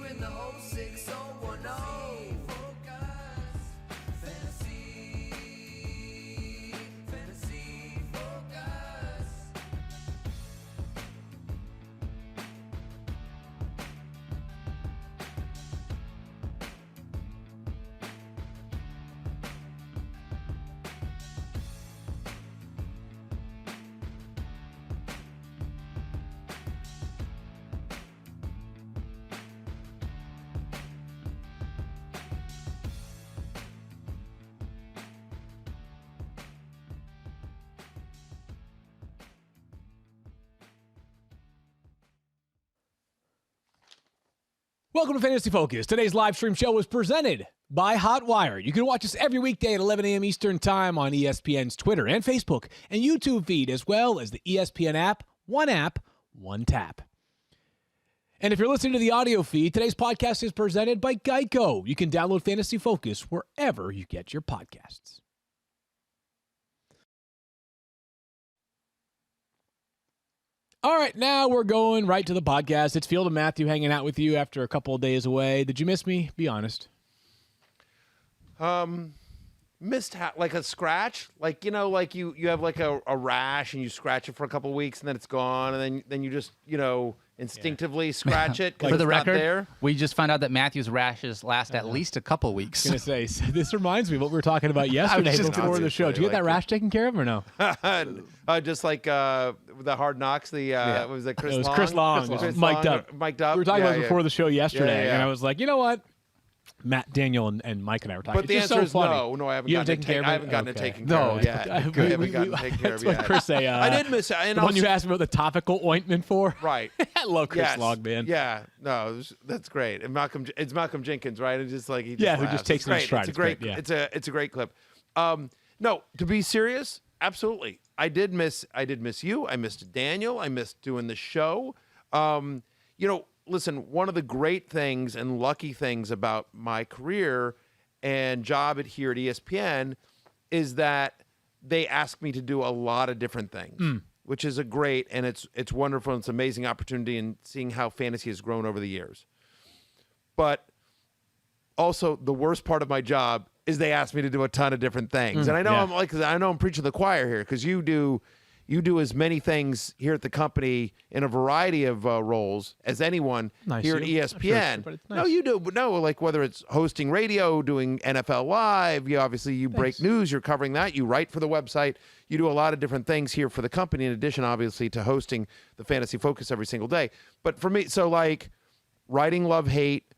in the 06010. Fantasy Focus. Welcome to Fantasy Focus. Today's live stream show was presented by Hotwire. You can watch us every weekday at 11 a.m. Eastern Time on ESPN's Twitter and Facebook and YouTube feed, as well as the ESPN app, one tap. And if you're listening to the audio feed, today's podcast is presented by Geico. You can download Fantasy Focus wherever you get your podcasts. All right, now we're going right to the podcast. It's Field and Matthew hanging out with you after a couple of days away. Did you miss me? Be honest. Missed like a scratch, like like you have like a rash and you scratch it for a couple of weeks and then it's gone and then you just instinctively scratch it because For the it's record, not there. we just found out that Matthew's rashes last at least a couple weeks. I was going to say, this reminds me of what we were talking about yesterday before the show. Did you get that rash taken care of or no? Just like the Hard Knocks, what was it, Chris It was Long? Chris Long. Chris Mic'd Long, up. Mic'd up. We were talking about it before the show yesterday, Yeah. and I was like, you know what? Matt, Daniel, and Mike and I were talking. But the It's answer just so is funny. no. I haven't You gotten haven't taken care of it? I haven't gotten it Okay. taken care of yet. I haven't gotten it taken care of That's what yet. Chris say. I did miss it. And The one you asked me about the topical ointment for. Right. I love Chris Yes. Long, man. Yeah, no, that's great. And it's Malcolm Jenkins, right? And just like he just Yeah, who laughs. just takes It's it in great. stride. It's a great. It's great, yeah. It's a great clip. No, to be serious, absolutely. I did miss you. I missed Daniel. I missed doing the show. Listen, one of the great things and lucky things about my career and job here at ESPN is that they ask me to do a lot of different things, which is a great, and it's wonderful. And it's an amazing opportunity in seeing how fantasy has grown over the years. But also the worst part of my job is they ask me to do a ton of different things. And I know I'm preaching to the choir here because you do as many things here at the company in a variety of roles as anyone here at ESPN. But it's nice. No, you do. But no, like whether it's hosting radio, doing NFL Live, you break news, you're covering that, you write for the website, you do a lot of different things here for the company in addition, obviously, to hosting the Fantasy Focus every single day. But for me, so like writing Love Hate,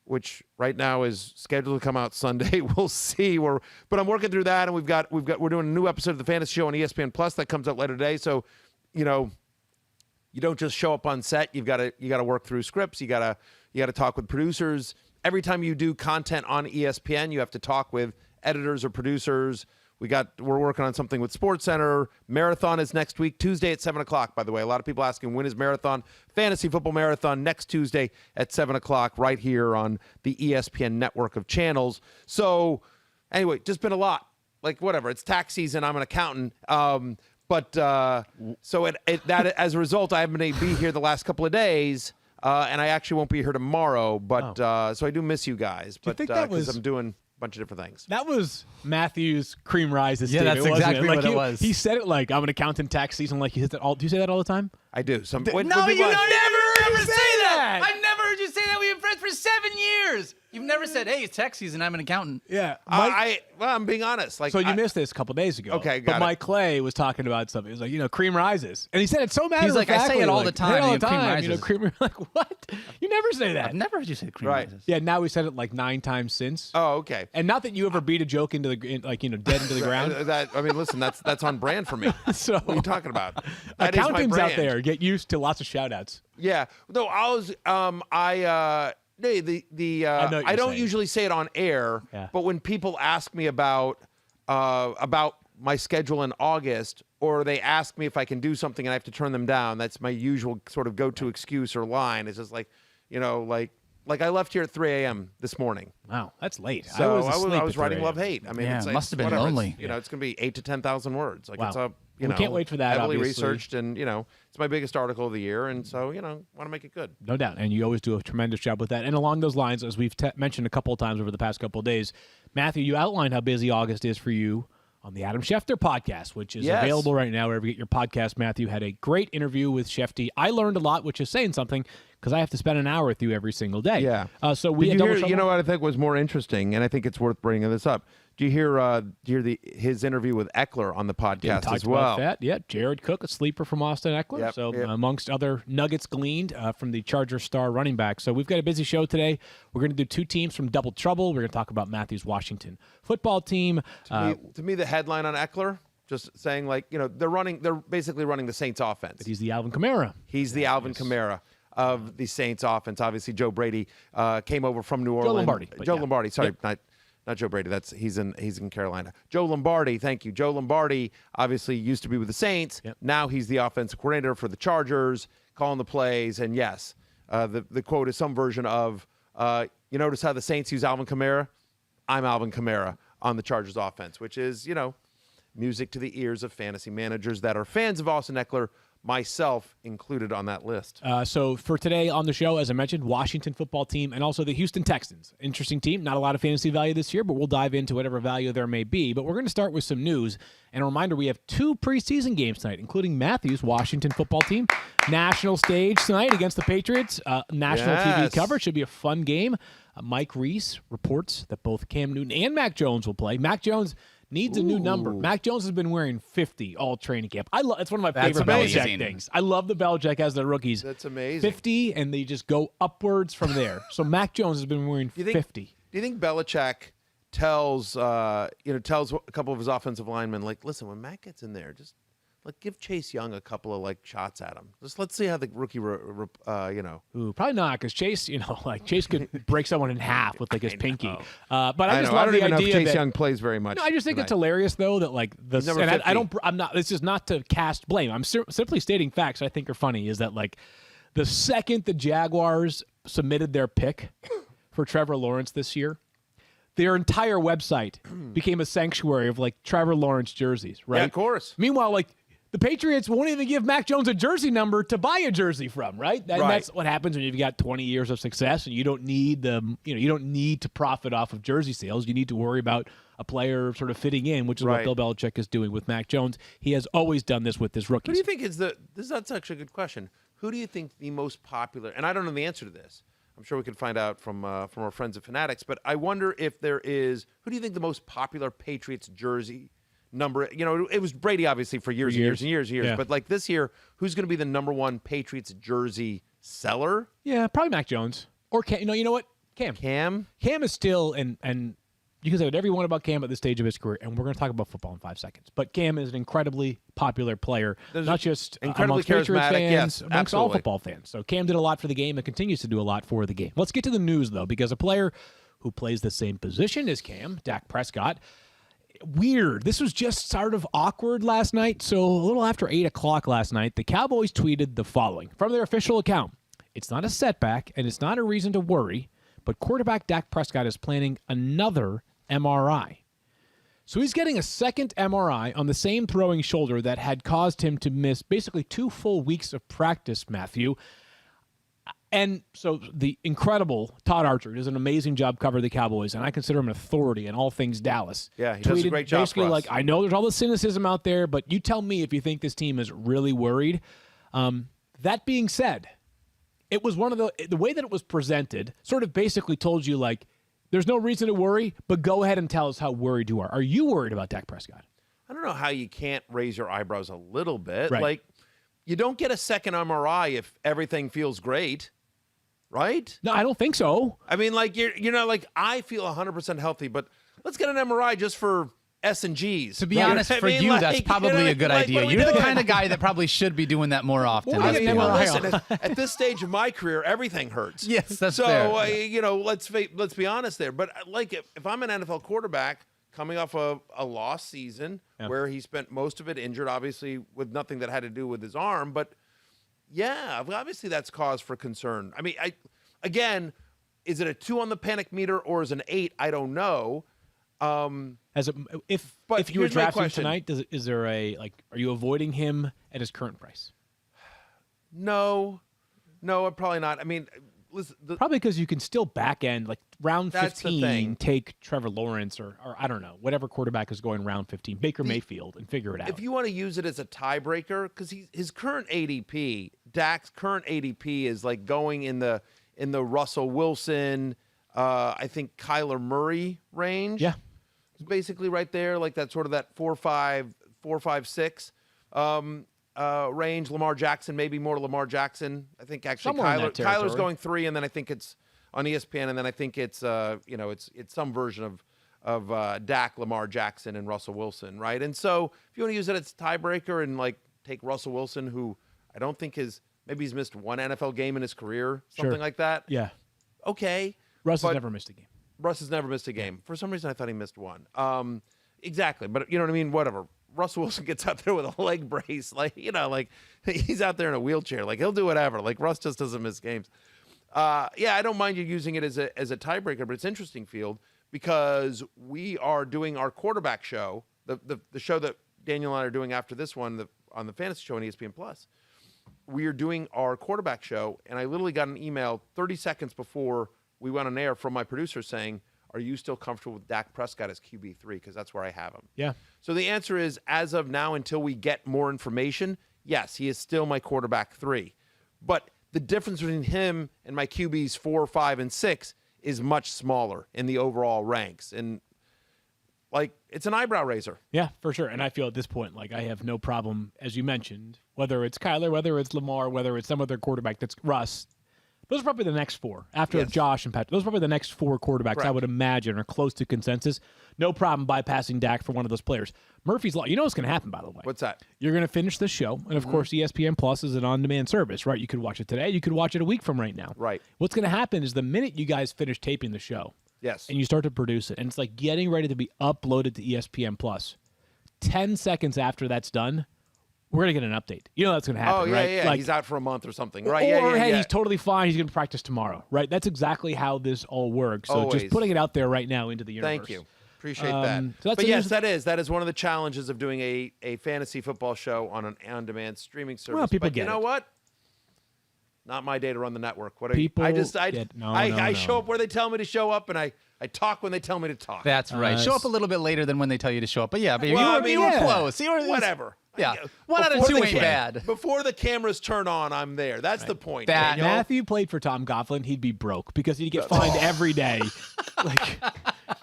which right now is scheduled to come out Sunday. We'll see. But I'm working through that, and we're doing a new episode of the Fantasy Show on ESPN Plus that comes out later today. So, you don't just show up on set. You got to work through scripts. You got to talk with producers. Every time you do content on ESPN, you have to talk with editors or producers. We're working on something with SportsCenter. Marathon is next week, Tuesday at 7:00, by the way. A lot of people asking, when is Marathon? Fantasy Football Marathon next Tuesday at 7:00 right here on the ESPN network of channels. So anyway, just been a lot. Like whatever, it's tax season. I'm an accountant. So as a result, I haven't been able to be here the last couple of days. And I actually won't be here tomorrow. But so I do miss you guys. Do you think that was... I'm doing bunch of different things. That was Matthew's cream rises. Yeah, that's exactly what it was. He said it like, I'm an accountant tax season. Like, he said that all. Do you say that all the time? I do. No, you don't never ever say that. I've never heard you say that. We've been friends for 7 years. You've never said, "Hey, it's tax season. I'm an accountant." Yeah. I'm being honest. Like, so you missed this a couple days ago. Okay, but got Mike Clay was talking about something. He was like, cream rises, and he said it so matter He's like, I say it all the time. All the cream time. rises. Cream. Like what? You never say that. I've never heard you say cream Right. rises. Yeah. Now we said it like 9 times since. Oh, okay. And not that you ever beat a joke into the dead into the ground. Listen, that's on brand for me. So what are you talking about? That is my accountants out brand. there get used to lots of shout outs. Yeah. No, I was I don't usually say it on air, but when people ask me about my schedule in August, or they ask me if I can do something and I have to turn them down, that's my usual sort of go-to excuse or line. It's just like, like I left here at 3 a.m. this morning. Wow, that's late. So I was writing Love Hate. I mean, Yeah, it's like, must have been whatever. lonely. It's going to be 8,000 to 10,000 words. Like, wow. you We know, can't wait for that, heavily obviously. researched, and it's my biggest article of the year, and so want to make it good. No doubt. And you always do a tremendous job with that. And along those lines, as we've mentioned a couple of times over the past couple of days, Matthew, you outlined how busy August is for you on the Adam Schefter podcast, which is Yes. available right now wherever you get your podcast. Matthew had a great interview with Shefty. I learned a lot, which is saying something, because I have to spend an hour with you every single day. Yeah. So we Did had you double hear, trouble. what I think was more interesting, and I think it's worth bringing this up. Do you hear his interview with Eckler on the Yeah, we podcast talked as well? about that. Yeah, Jared Cook, a sleeper from Austin Eckler. Yep, So yep. amongst other nuggets gleaned from the Charger star running back. So we've got a busy show today. We're going to do two teams from Double Trouble. We're going to talk about Matthew's Washington football team. To me, the headline on Eckler, just saying they're basically running the Saints offense. He's the Alvin Kamara. He's the Alvin Kamara of the Saints offense. Obviously, Joe Brady came over from New Orleans. Lombardi, but Joe yeah. Lombardi. Sorry, Yep. not Joe Brady. He's in Carolina. Joe Lombardi. Thank you. Joe Lombardi obviously used to be with the Saints. Yep. Now he's the offensive coordinator for the Chargers, calling the plays. And yes, the quote is some version of, you notice how the Saints use Alvin Kamara? I'm Alvin Kamara on the Chargers offense, which is, music to the ears of fantasy managers that are fans of Austin Eckler, myself included on that list. So for today on the show, as I mentioned, Washington football team and also the Houston Texans. Interesting team. Not a lot of fantasy value this year, but we'll dive into whatever value there may be. But we're going to start with some news. And a reminder, we have two preseason games tonight, including Matthew's Washington football team. National stage tonight against the Patriots. National TV Yes. coverage. Should be a fun game. Mike Reese reports that both Cam Newton and Mac Jones will play. Mac Jones needs a new number. Mac Jones has been wearing 50 all training camp. It's one of my favorite amazing. Belichick things. I love the Belichick as the rookies. That's amazing. 50, and they just go upwards from there. So Mac Jones has been wearing 50. Do you think Belichick tells a couple of his offensive linemen, like, listen, when Matt gets in there, just give Chase Young a couple of shots at him. Just let's see how the rookie, Ooh, probably not, because Chase, Chase could break someone in half with his pinky. But I just I love don't the even know if idea Chase that. Young plays very much. No, I just think tonight. it's hilarious though that He's number and I 50. don't. I'm not. This is not to cast blame. I'm simply stating facts. I think are funny. Is that the second the Jaguars submitted their pick for Trevor Lawrence this year, their entire website became a sanctuary of Trevor Lawrence jerseys. Right. Yeah, of course. Meanwhile, the Patriots won't even give Mac Jones a jersey number to buy a jersey from, right? And Right. that's what happens when you've got 20 years of success, and you don't need you don't need to profit off of jersey sales. You need to worry about a player sort of fitting in, which is Right. what Bill Belichick is doing with Mac Jones. He has always done this with his Who rookies. do you think that's actually a good question. Who do you think the most popular, and I don't know the answer to this. I'm sure we can find out from our friends at Fanatics, but I wonder if there is, who do you think the most popular Patriots jersey number, it was Brady obviously for years and years and years and years, Yeah. but this year, who's going to be the number one Patriots jersey seller? Yeah, probably Mac Jones. Or Cam. You know what? Cam. Cam? Cam is still, and you can say whatever you want about Cam at this stage of his career, and we're going to talk about football in 5 seconds. But Cam is an incredibly popular player, not just incredibly amongst Patriots charismatic, fans, yes, amongst all absolutely. football fans. So Cam did a lot for the game and continues to do a lot for the game. Let's get to the news, though, because a player who plays the same position as Cam, Dak Prescott, weird. This was just sort of awkward last night. So a little after 8 o'clock last night, the Cowboys tweeted the following from their official account. It's not a setback, and it's not a reason to worry, but quarterback Dak Prescott is planning another MRI. So he's getting a second MRI on the same throwing shoulder that had caused him to miss basically 2 full weeks of practice, Matthew. And so the incredible Todd Archer does an amazing job covering the Cowboys, and I consider him an authority in all things Dallas. Yeah, he does a great job basically for us. I know there's all this cynicism out there, but you tell me if you think this team is really worried. That being said, it was one of the way that it was presented sort of basically told you there's no reason to worry, but go ahead and tell us how worried you are. Are you worried about Dak Prescott? I don't know how you can't raise your eyebrows a little bit. Right. You don't get a second MRI if everything feels great, right? No, I don't think so. I mean, I feel 100% healthy, but let's get an MRI just for S&Gs. To be honest, for you, that's probably a good idea. You're the kind of guy that probably should be doing that more often. Well, let's yeah, be well, honest. hang on. Listen, at this stage of my career, everything hurts. Yes, that's so, fair. let's be honest there. But if I'm an NFL quarterback coming off of a lost season where he spent most of it injured, obviously with nothing that had to do with his arm, but yeah, obviously that's cause for concern. I mean, again, is it a 2 on the panic meter or is it an 8? I don't know. If But you were here's my drafting question. tonight, is there are you avoiding him at his current price? No, probably not. I mean, listen, Probably because you can still back end round That's the 15, thing. take Trevor Lawrence or I don't know, whatever quarterback is going round 15, Baker Mayfield, and figure it out. if you want to use it as a tiebreaker, because his current ADP, Dak's current ADP is like going in the Russell Wilson, I think Kyler Murray range. Yeah. It's basically right there, like that sort of that 4.5, 6 range. Lamar Jackson, maybe more Lamar Jackson. I think actually Somewhere in that Kyler's territory. going 3, and then I think it's on ESPN, and then I think it's it's some version of Dak, Lamar Jackson, and Russell Wilson, right? And so if you want to use it as a tiebreaker and take Russell Wilson, who I don't think maybe he's missed one NFL game in his career, something Sure. like that. Yeah. Okay. Russ has But- never missed a game. Russ has never missed a game. For some reason, I thought he missed one. Exactly. But you know what I mean? Whatever. Russell Wilson gets out there with a leg brace. He's out there in a wheelchair. He'll do whatever. Russ just doesn't miss games. I don't mind you using it as a tiebreaker, but it's interesting, Field, because we are doing our quarterback show, the show that Daniel and I are doing after this one on the fantasy show on ESPN Plus. We are doing our quarterback show, and I literally got an email 30 seconds before we went on air from my producer saying, are you still comfortable with Dak Prescott as QB3? Because that's where I have him. Yeah. So the answer is, as of now, until we get more information, yes, he is still my quarterback 3. But the difference between him and my QBs 4, 5, and 6 is much smaller in the overall ranks. And, it's an eyebrow raiser. Yeah, for sure. And I feel at this point, I have no problem, as you mentioned, whether it's Kyler, whether it's Lamar, whether it's some other quarterback that's Russ. Those are probably the next 4 after Yes. Josh and Patrick. Those are probably the next 4 quarterbacks I Correct. would imagine are close to consensus. No problem bypassing Dak for one of those players. Murphy's Law. You know what's going to happen, by the way. What's that? You're going to finish this show, and of course, ESPN Plus is an on-demand service, right? You could watch it today. You could watch it a week from right now. Right. What's going to happen is the minute you guys finish taping the show, Yes. and you start to produce it, and it's like getting ready to be uploaded to ESPN Plus. 10 seconds after that's done, we're going to get an update. You know that's going to happen, Oh, yeah, right? yeah. He's out for a month or something, right? Or, yeah. hey, he's totally fine. He's going to practice tomorrow, right? That's exactly how this all works. So Always. just putting it out there right now into the universe. Thank you. Appreciate that. So that's But the yes, news. that is one of the challenges of doing a fantasy football show on an on-demand streaming service. Well, people but you get know it. what? Not my day to run the network. What are People I get- no, I no. show up where they tell me to show up, and I talk when they tell me to talk. That's right. Show up a little bit later than when they tell you to show up. But yeah, Well, you I were, mean, you were yeah. close. You were, Whatever. Yeah. 1 out of Before 2 the ain't bad. Before the cameras turn on, I'm there. That's the point. That- Daniel. Matthew played for Tom Coughlin, he'd be broke because he'd get fined every day.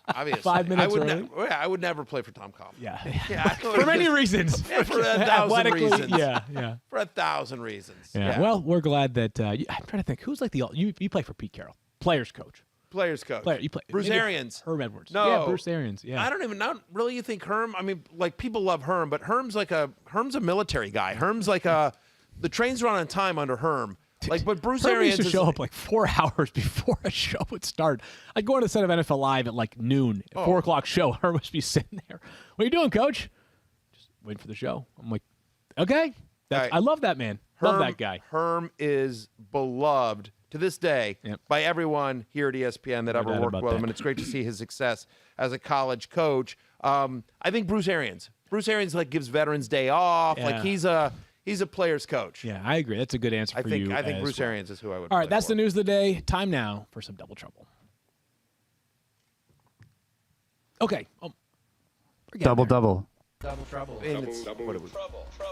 Obviously. 5 minutes I would early. I would never play for Tom Coughlin. Yeah. Yeah, For many reasons. Yeah, for 1,000 Athletically, reasons. Yeah. For 1,000 reasons. Yeah. Well, we're glad that I'm trying to think who's you play for Pete Carroll, players coach. Players coach. You play Bruce maybe Arians. Herm Edwards. No. Yeah, Bruce Arians. Yeah. I don't even know. Really, you think Herm? I mean, people love Herm, but Herm's a military guy. Herm's the trains run on time under Herm. But Bruce Herm Arians used to is show up 4 hours before a show would start. I'd go on a set of NFL Live at noon, 4 o'clock show. Herm would be sitting there. What are you doing, Coach? Just waiting for the show. I'm like, okay. Right. I love that man. Love that guy. Herm is beloved to this day Yep. by everyone here at ESPN that ever doubt worked about with him, that. and it's great to see his success as a college coach. I think Bruce Arians gives veterans day off. Yeah. He's a player's coach. Yeah, I agree. That's a good answer I for think you. I think as Bruce well. Arians is who I would. All right, play that's for. the news of the day. Time now for some double trouble. Okay. Double. Double trouble. And it's-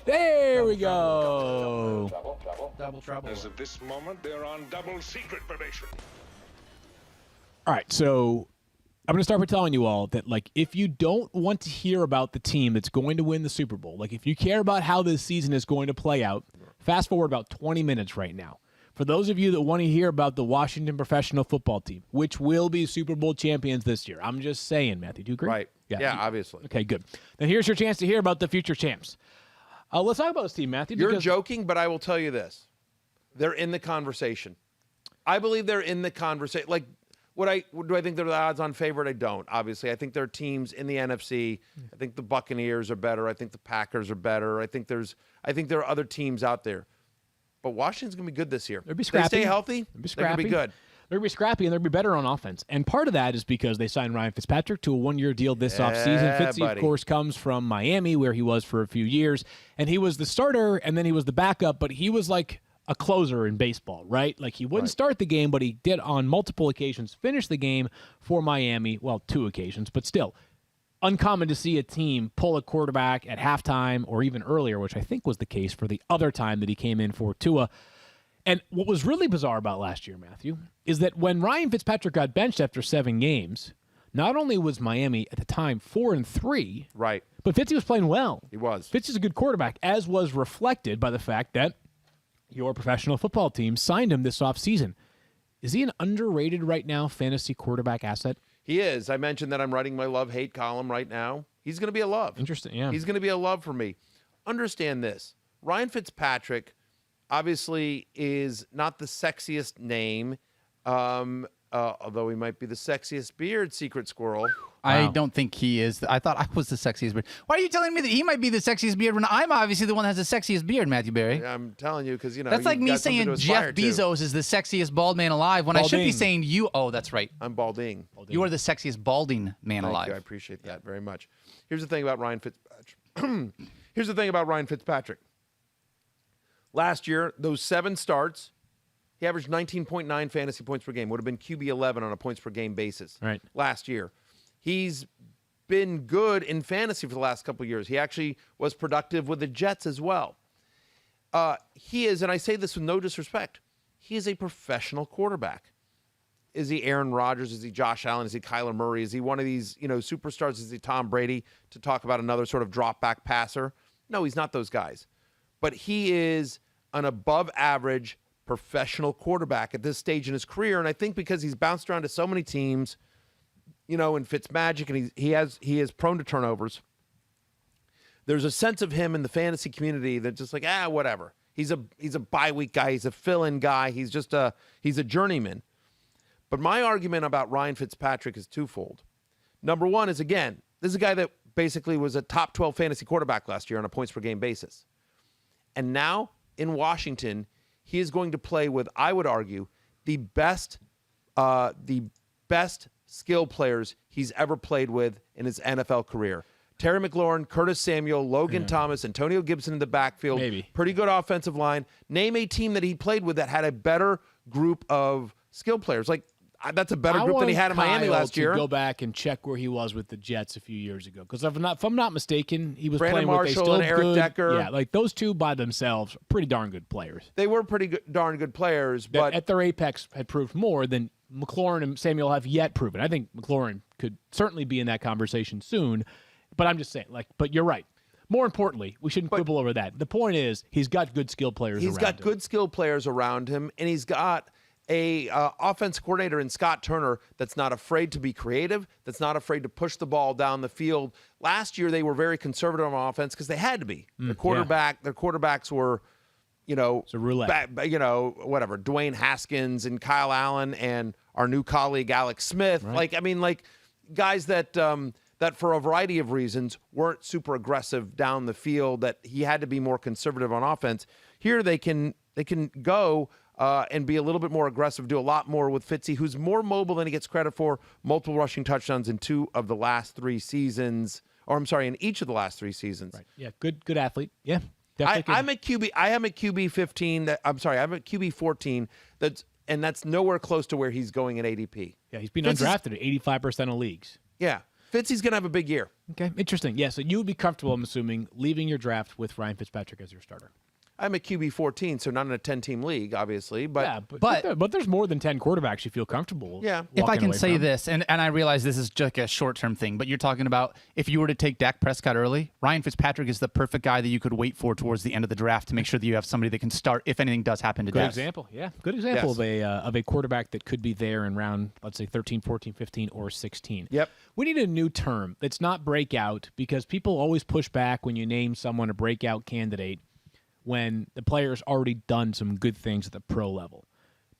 There we go. Double trouble. As of this moment, they're on double secret probation. All right, so I'm going to start by telling you all that, if you don't want to hear about the team that's going to win the Super Bowl, if you care about how this season is going to play out, fast forward about 20 minutes right now. For those of you that want to hear about the Washington professional football team, which will be Super Bowl champions this year, I'm just saying, Matthew, do you agree? Right. Yeah, obviously. Okay, good. Then here's your chance to hear about the future champs. Let's talk about this team, Matthew. You're because- joking, but I will tell you this: they're in the conversation. I believe they're in the conversation. Do I think they're the odds-on favorite? I don't. Obviously, I think there are teams in the NFC. I think the Buccaneers are better. I think the Packers are better. I think there are other teams out there. But Washington's going to be good this year. They'll be If they scrappy. stay healthy, They'll be they're going to be scrappy. good. They're going to be scrappy and they're going to be better on offense. And part of that is because they signed Ryan Fitzpatrick to a one-year deal this offseason. Fitzy, buddy. of course, comes from Miami, where he was for a few years. And he was the starter, and then he was the backup, but he was like a closer in baseball, right? Like he wouldn't start the game, but he did on multiple occasions finish the game for Miami. Well, 2 occasions, but still. Uncommon to see a team pull a quarterback at halftime or even earlier, which I think was the case for the other time that he came in for Tua. And what was really bizarre about last year, Matthew, is that when Ryan Fitzpatrick got benched after 7 games, not only was Miami at the time 4-3, Right. but Fitzy was playing well. He was. Fitz is a good quarterback, as was reflected by the fact that your professional football team signed him this offseason. Is he an underrated right now fantasy quarterback asset? He is. I mentioned that I'm writing my love-hate column right now. He's going to be a love. Interesting, yeah. He's going to be a love for me. Understand this. Ryan Fitzpatrick obviously is not the sexiest name, although he might be the sexiest beard, Secret Squirrel. I don't think he is. I thought I was the sexiest beard. Why are you telling me that he might be the sexiest beard when I'm obviously the one that has the sexiest beard, Matthew Berry? I'm telling you because, That's like you've me got something saying to aspire Jeff to. Bezos is the sexiest bald man alive when I should be Balding. saying you. Oh, that's right. I'm balding. You are the sexiest balding man Thank alive. you. I appreciate that very much. Here's the thing about Ryan Fitzpatrick. Last year, those 7 starts, he averaged 19.9 fantasy points per game. Would have been QB 11 on a points per game basis. Right. Last year, he's been good in fantasy for the last couple of years. He actually was productive with the Jets as well. He is, and I say this with no disrespect, he is a professional quarterback. Is he Aaron Rodgers? Is he Josh Allen? Is he Kyler Murray? Is he one of these, superstars? Is he Tom Brady, to talk about another sort of drop-back passer? No, he's not those guys. But he is an above-average professional quarterback at this stage in his career, and I think because he's bounced around to so many teams, in Fitzmagic, and he is prone to turnovers. There's a sense of him in the fantasy community that just like, whatever. He's a bye week guy. He's a fill-in guy. He's a journeyman. But my argument about Ryan Fitzpatrick is twofold. Number one is, again, this is a guy that basically was a top 12 fantasy quarterback last year on a points per game basis. And now in Washington, he is going to play with, I would argue, the best skill players he's ever played with in his NFL career. Terry McLaurin, Curtis Samuel, Logan Thomas, Antonio Gibson in the backfield. Maybe. Pretty good offensive line. Name a team that he played with that had a better group of skill players. Like, that's a better group than he had in Miami last year. Go back and check where he was with the Jets a few years ago, because if I'm not mistaken, he was Brandon playing with Marshall still and Eric good, Decker. Yeah, like those two by themselves, are pretty darn good players. They were pretty good, darn good players, That but at their apex had proved more than McLaurin and Samuel have yet proven. I think McLaurin could certainly be in that conversation soon, but I'm just saying, but you're right. More importantly, we shouldn't quibble over that. The point is, he's got good skill players around him. he's got good skill players around him, and he's got a offense coordinator in Scott Turner that's not afraid to be creative, that's not afraid to push the ball down the field. Last year, they were very conservative on offense because they had to be. Their quarterbacks were, It's a roulette. whatever, Dwayne Haskins and Kyle Allen and our new colleague Alex Smith. Right. Guys that for a variety of reasons weren't super aggressive down the field, that he had to be more conservative on offense. Here they can go and be a little bit more aggressive, do a lot more with Fitzy, who's more mobile than he gets credit for. Multiple rushing touchdowns in in each of the last 3 seasons. Right. Yeah, good athlete. Yeah. Definitely I'm at QB. I am at QB 15. I'm at QB 14. That's nowhere close to where he's going in ADP. Yeah, he's been Fitz undrafted at 85% of leagues. Yeah, Fitzy's gonna have a big year. Okay, interesting. Yeah, so you would be comfortable, I'm assuming, leaving your draft with Ryan Fitzpatrick as your starter. I'm at QB 14, so not in a 10-team league, obviously. But but there's more than 10 quarterbacks you feel comfortable. Yeah. If I walking can away say from. this, and I realize this is just a short-term thing, but you're talking about if you were to take Dak Prescott early, Ryan Fitzpatrick is the perfect guy that you could wait for towards the end of the draft to make sure that you have somebody that can start if anything does happen to Good Dak. example. Yeah, good example of a quarterback that could be there in round, let's say 13, 14, 15, or 16. Yep. We need a new term that's not breakout, because people always push back when you name someone a breakout candidate when the player's already done some good things at the pro level.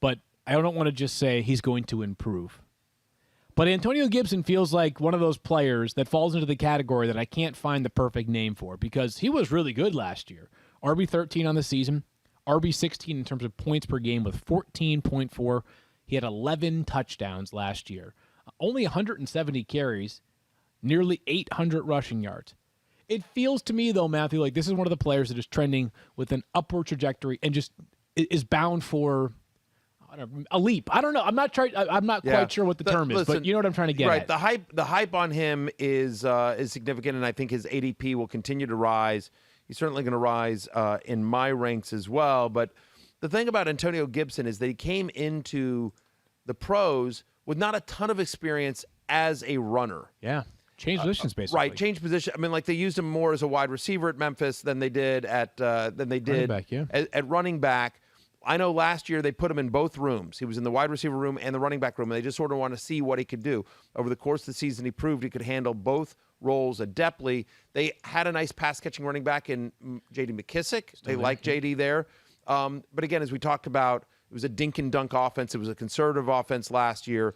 But I don't want to just say he's going to improve. But Antonio Gibson feels like one of those players that falls into the category that I can't find the perfect name for, because he was really good last year. RB13 on the season, RB16 in terms of points per game with 14.4. He had 11 touchdowns last year, only 170 carries, nearly 800 rushing yards. It feels to me, though, Matthew, like this is one of the players that is trending with an upward trajectory and just is bound for a leap. I don't know. I'm not quite sure what the term is, but you know what I'm trying to get right. at. The hype on him is significant, and I think his ADP will continue to rise. He's certainly going to rise in my ranks as well. But the thing about Antonio Gibson is that he came into the pros with not a ton of experience as a runner. Yeah. Change positions, basically. Right, change position. I mean, like they used him more as a wide receiver at Memphis than they did at Running back, yeah. at running back. I know last year they put him in both rooms. He was in the wide receiver room and the running back room, and they just sort of want to see what he could do. Over the course of the season, he proved he could handle both roles adeptly. They had a nice pass-catching running back in J.D. Mckissick. They like J.D. there. But again, as we talked about, it was a dink-and-dunk offense. It was a conservative offense last year.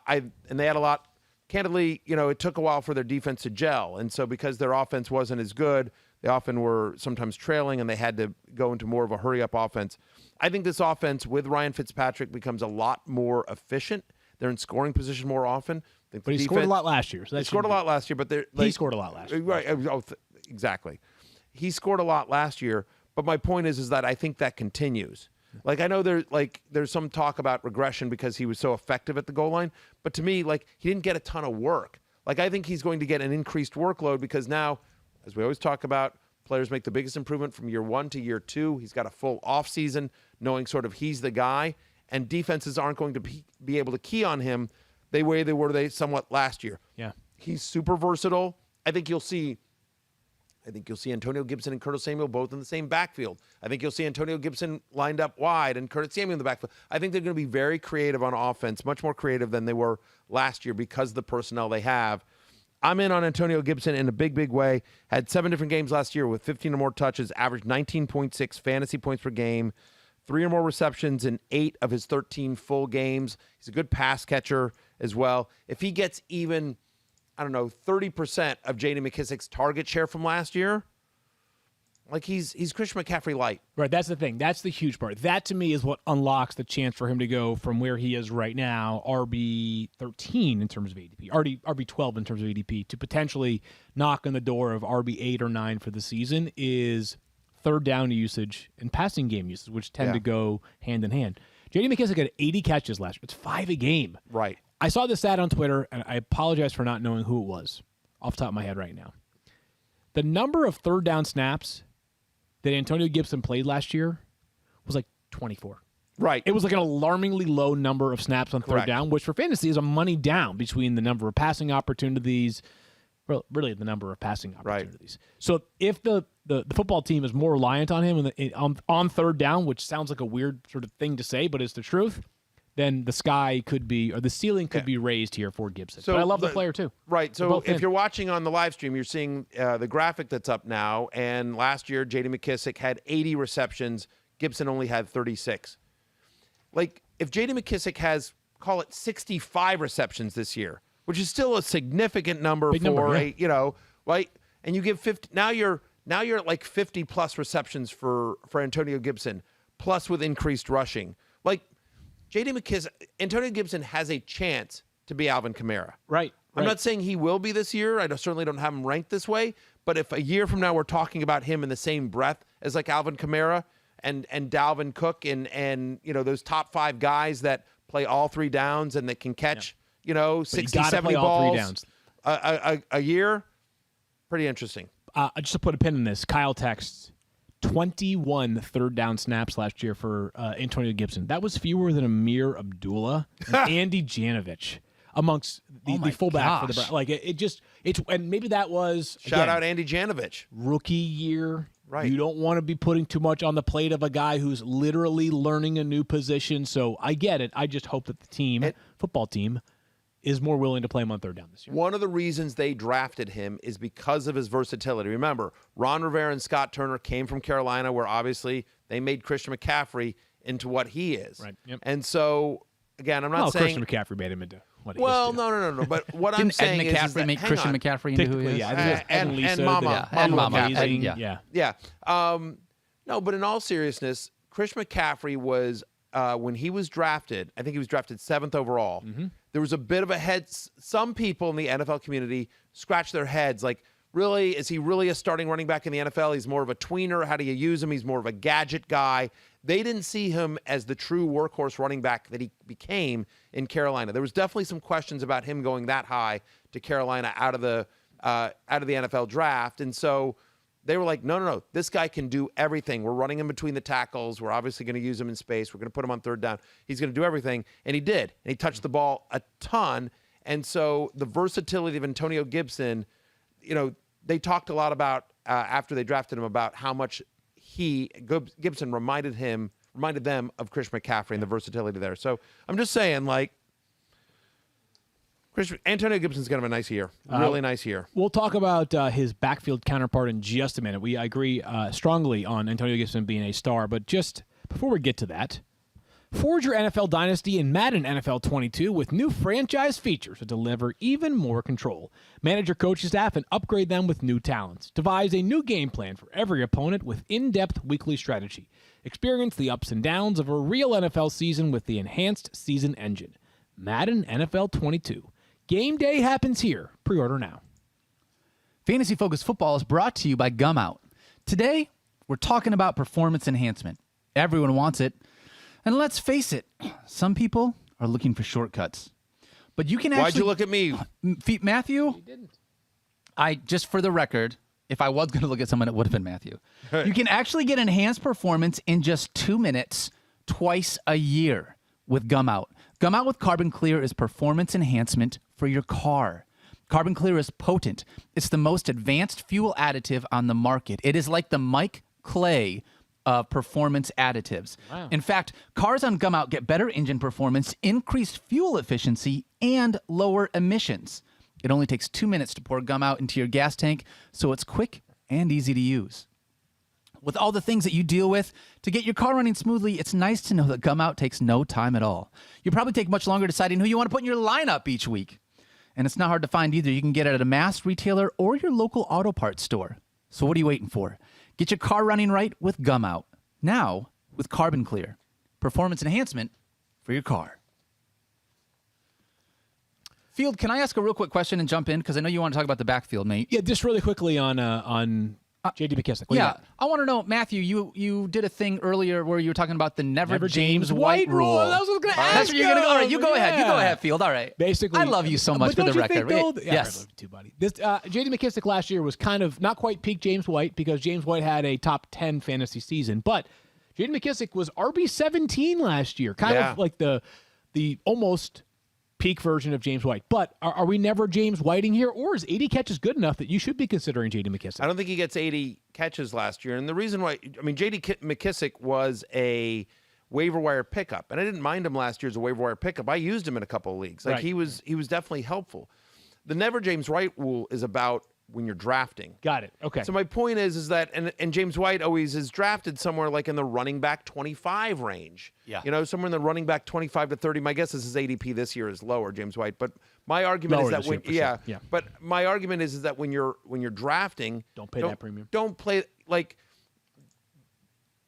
And they had a lot. Candidly, it took a while for their defense to gel. And so because their offense wasn't as good, they often were sometimes trailing, and they had to go into more of a hurry-up offense. I think this offense with Ryan Fitzpatrick becomes a lot more efficient. They're in scoring position more often. But he scored a lot last year. So he scored a lot last year, but he scored a lot last year. Right. Exactly. He scored a lot last year, but my point is that I think that continues. Like I know there's some talk about regression because he was so effective at the goal line, but to me, like he didn't get a ton of work. Like I think he's going to get an increased workload because now, as we always talk about, players make the biggest improvement from year 1 to year 2. He's got a full off season, knowing sort of he's the guy, and defenses aren't going to be able to key on him the way they were somewhat last year. Yeah, he's super versatile. I think you'll see Antonio Gibson and Curtis Samuel both in the same backfield. I think you'll see Antonio Gibson lined up wide and Curtis Samuel in the backfield. I think they're going to be very creative on offense, much more creative than they were last year because of the personnel they have. I'm in on Antonio Gibson in a big, big way. Had 7 different games last year with 15 or more touches, averaged 19.6 fantasy points per game, 3 or more receptions in 8 of his 13 full games. He's a good pass catcher as well. If he gets even 30% of J.D. McKissick's target share from last year, like he's Christian McCaffrey light. Right, that's the thing. That's the huge part. That, to me, is what unlocks the chance for him to go from where he is right now, RB13 in terms of ADP, RB12 in terms of ADP, to potentially knock on the door of RB8 or 9 for the season is third down usage and passing game usage, which tend to go hand in hand. J.D. McKissick had 80 catches last year. It's 5 a game. Right. I saw this stat on Twitter, and I apologize for not knowing who it was off the top of my head right now. The number of third down snaps that Antonio Gibson played last year was like 24. Right. It was like an alarmingly low number of snaps on third down, which for fantasy is a money down between the number of passing opportunities, really the number of passing opportunities. Right. So if the football team is more reliant on him on third down, which sounds like a weird sort of thing to say, but it's the truth, then the sky could be, or the ceiling could be raised here for Gibson. So, but I love the player too. Right. So if you're watching on the live stream, you're seeing the graphic that's up now. And last year, J.D. McKissick had 80 receptions. Gibson only had 36. Like if J.D. McKissick has, call it 65 receptions this year, which is still a significant number right? And you give 50. Now you're at like 50 plus receptions for Antonio Gibson, plus with increased rushing. Like J.D. McKissick, Antonio Gibson has a chance to be Alvin Kamara. Right. I'm not saying he will be this year. I certainly don't have him ranked this way. But if a year from now we're talking about him in the same breath as like Alvin Kamara and Dalvin Cook and those top 5 guys that play all 3 downs and that can catch 60, 70 balls 3 downs. A year, pretty interesting. Just to put a pin in this, Kyle texts 21 third down snaps last year for Antonio Gibson. That was fewer than Amir Abdullah and Andy Janovich amongst the fullback for the Browns. Like it's and maybe that was shout out Andy Janovich, rookie year. Right. You don't want to be putting too much on the plate of a guy who's literally learning a new position. So I get it. I just hope that the football team, is more willing to play him on third down this year. One of the reasons they drafted him is because of his versatility. Remember, Ron Rivera and Scott Turner came from Carolina, where obviously they made Christian McCaffrey into what he is. Right. Yep. And so, again, I'm not saying Christian McCaffrey made him into what he is. Well, no. But what I'm saying Ed McCaffrey is that, make Christian McCaffrey into who he is? Yeah, and Lisa, Mama. And Mama. Amazing. Yeah. Yeah. No, but in all seriousness, Chris McCaffrey was when he was drafted, I think he was drafted 7th overall. There was a bit of a head. Some people in the NFL community scratch their heads like, really, is he really a starting running back in the NFL? He's more of a tweener. How do you use him? He's more of a gadget guy. They didn't see him as the true workhorse running back that he became in Carolina. There was definitely some questions about him going that high to Carolina out of the NFL draft. And so they were like, no, this guy can do everything. We're running him between the tackles. We're obviously going to use him in space. We're going to put him on third down. He's going to do everything. And he did. And he touched the ball a ton. And so the versatility of Antonio Gibson, they talked a lot about, after they drafted him, about how much Gibson reminded them of Chris McCaffrey and the versatility there. So I'm just saying, like, Antonio Gibson's going to have a nice year. Really nice year. We'll talk about his backfield counterpart in just a minute. I agree strongly on Antonio Gibson being a star, but just before we get to that, forge your NFL dynasty in Madden NFL 22 with new franchise features to deliver even more control. Manage your coaching staff and upgrade them with new talents. Devise a new game plan for every opponent with in-depth weekly strategy. Experience the ups and downs of a real NFL season with the enhanced season engine. Madden NFL 22. Game day happens here. Pre-order now. Fantasy Focus Football is brought to you by Gum Out. Today, we're talking about performance enhancement. Everyone wants it. And let's face it, some people are looking for shortcuts. But you can actually... Why'd you look at me? Matthew? You didn't. Just for the record, if I was going to look at someone, it would have been Matthew. You can actually get enhanced performance in just 2 minutes twice a year with Gum Out. Gum Out with Carbon Clear is performance enhancement for your car. Carbon Clear is potent. It's the most advanced fuel additive on the market. It is like the Mike Clay of performance additives. Wow. In fact, cars on Gum Out get better engine performance, increased fuel efficiency, and lower emissions. It only takes 2 minutes to pour Gum Out into your gas tank, so it's quick and easy to use. With all the things that you deal with to get your car running smoothly, it's nice to know that Gum Out takes no time at all. You probably take much longer deciding who you want to put in your lineup each week. And it's not hard to find either. You can get it at a mass retailer or your local auto parts store. So what are you waiting for? Get your car running right with Gum Out. Now with Carbon Clear. Performance enhancement for your car. Field, can I ask a real quick question and jump in? Because I know you want to talk about the backfield, mate. Yeah, just really quickly on J.D. Mckissick. What do you got? I want to know, Matthew, you did a thing earlier where you were talking about the never James White rule. That was what I was going to ask. That's what you're going to go. All right, you go ahead. You go Yeah. ahed, Field. All right. Basically, I love you so much but for the don't you record. think, though, yeah, Yes. I love you too, buddy. This J.D. Mckissick last year was kind of not quite peak James White because James White had a top 10 fantasy season, but J.D. Mckissick was RB17 last year, kind of like the almost peak version of James White. But are we never James Whiting here, or is 80 catches good enough that you should be considering J.D. Mckissick? I don't think he gets 80 catches last year. And the reason why, J.D. Mckissick was a waiver wire pickup. And I didn't mind him last year as a waiver wire pickup. I used him in a couple of leagues. Like Right. he was definitely helpful. The never James White rule is about when you're drafting. Got it. Okay. So my point is that, and James White always is drafted somewhere like in the running back 25 range. Yeah. Somewhere in the running back 25 to 30. My guess is his ADP this year is lower, James White. But my argument Lower is that this year, for sure. Yeah. But my argument is that when you're drafting, Don't pay that premium. Don't play like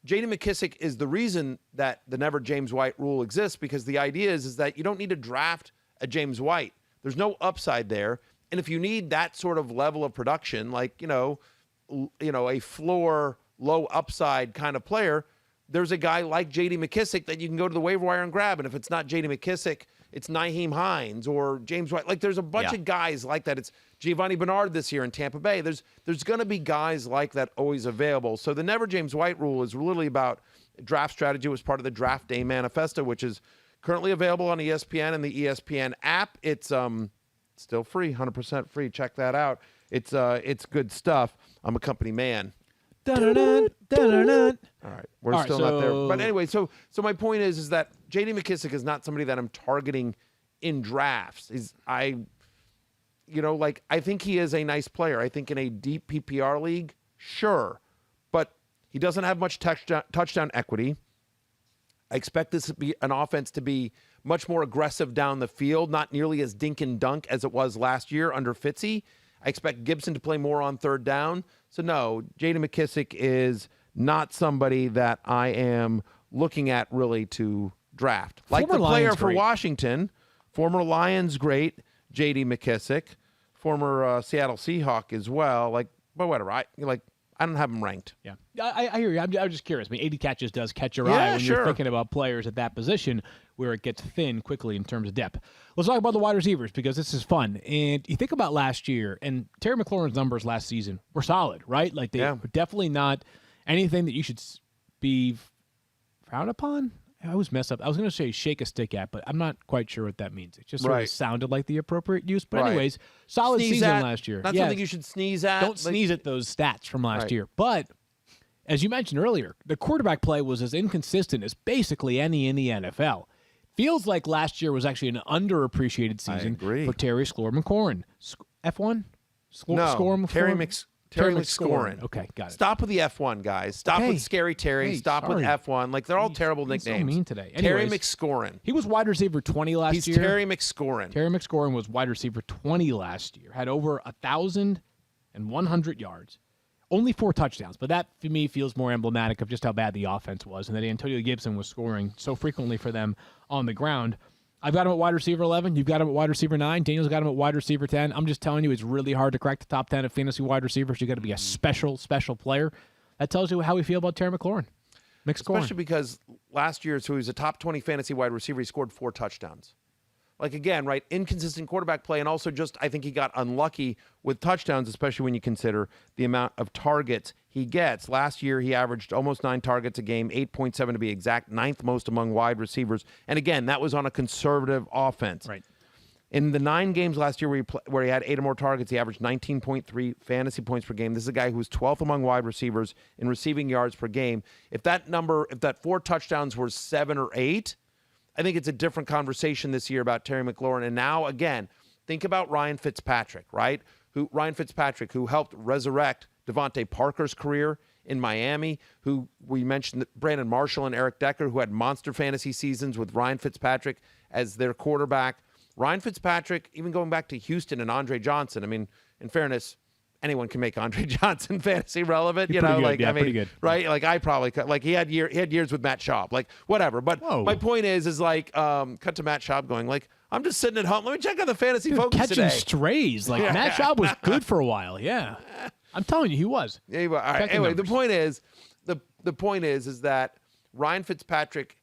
J.D. Mckissick is the reason that the never James White rule exists, because the idea is that you don't need to draft a James White. There's no upside there. And if you need that sort of level of production, like, a floor, low upside kind of player, there's a guy like J.D. Mckissick that you can go to the waiver wire and grab. And if it's not J.D. Mckissick, it's Nyheim Hines or James White. Like, there's a bunch of guys like that. It's Giovanni Bernard this year in Tampa Bay. There's going to be guys like that always available. So the never James White rule is really about draft strategy. It was part of the Draft Day Manifesto, which is currently available on ESPN and the ESPN app. It's still free, 100% free. Check that out. It's good stuff. I'm a company man. Dun-dun-dun, dun-dun-dun. All right, we're still not there. But anyway, so my point is that J.D. Mckissick is not somebody that I'm targeting in drafts. I think he is a nice player. I think in a deep PPR league, sure, but he doesn't have much touchdown equity. I expect this to be an offense to be much more aggressive down the field, not nearly as dink and dunk as it was last year under Fitzy. I expect Gibson to play more on third down. So no, J.D. Mckissick is not somebody that I am looking at really to draft. Like Former the player Lions for great. Washington, former Lions great, J.D. Mckissick, former Seattle Seahawk as well. But whatever. I don't have him ranked. Yeah, I hear you. I'm just curious. I mean, 80 catches does catch your Yeah, eye when sure. you're thinking about players at that position where it gets thin quickly in terms of depth. Let's talk about the wide receivers because this is fun. And you think about last year, and Terry McLaurin's numbers last season were solid, right? Like, they were definitely not anything that you should be frowned upon. I always mess up. I was going to say shake a stick at, but I'm not quite sure what that means. It just sort of sounded like the appropriate use. But Right. anyways, solid Sneeze season at. last year. Not Yes. something you should sneeze at. Don't sneeze at those stats from last Right. year. But as you mentioned earlier, the quarterback play was as inconsistent as basically any in the NFL. Feels like last year was actually an underappreciated season agree. for Terry McLaurin. F1? No, Terry Terry McScorin. Okay, got it. Stop with the F1, guys. Stop Okay. with Scary Terry. Hey, Stop with sorry. F1. Like, they're all terrible He's so nicknames. mean today. Terry Anyways. McScorin. He was wide receiver 20 last He's year. Terry McScorin. Terry McScorin was wide receiver 20 last year. Had over 1,100 yards. Only 4 touchdowns, but that, for me, feels more emblematic of just how bad the offense was and that Antonio Gibson was scoring so frequently for them on the ground. I've got him at wide receiver 11. You've got him at wide receiver 9. Daniel's got him at wide receiver 10. I'm just telling you, it's really hard to crack the top 10 of fantasy wide receivers. You've got to be a special player. That tells you how we feel about Terry McLaurin. Especially because last year, so he was a top 20 fantasy wide receiver. He scored 4 touchdowns. Like, again, right, inconsistent quarterback play, and also just I think he got unlucky with touchdowns, especially when you consider the amount of targets he gets. Last year, he averaged almost 9 targets a game, 8.7 to be exact, 9th most among wide receivers. And again, that was on a conservative offense. Right. In the 9 games last year where he had 8 or more targets, he averaged 19.3 fantasy points per game. This is a guy who was 12th among wide receivers in receiving yards per game. If that 4 touchdowns were 7 or 8, I think it's a different conversation this year about Terry McLaurin. And now, again, think about Ryan Fitzpatrick, right? Ryan Fitzpatrick, who helped resurrect Devontae Parker's career in Miami, who we mentioned Brandon Marshall and Eric Decker, who had monster fantasy seasons with Ryan Fitzpatrick as their quarterback. Ryan Fitzpatrick, even going back to Houston and Andre Johnson, I mean, in fairness, anyone can make Andre Johnson fantasy relevant, Pretty good, yeah, pretty good. right? Like I probably could, like he had years with Matt Schaub, like whatever. But Whoa. my point is like cut to Matt Schaub going like, I'm just sitting at home. Let me check out the fantasy focus Catching today. strays. Like, Matt Schaub was good for a while. Yeah. I'm telling you, he was. Yeah, all right. Checking Anyway, numbers. the point is that Ryan Fitzpatrick,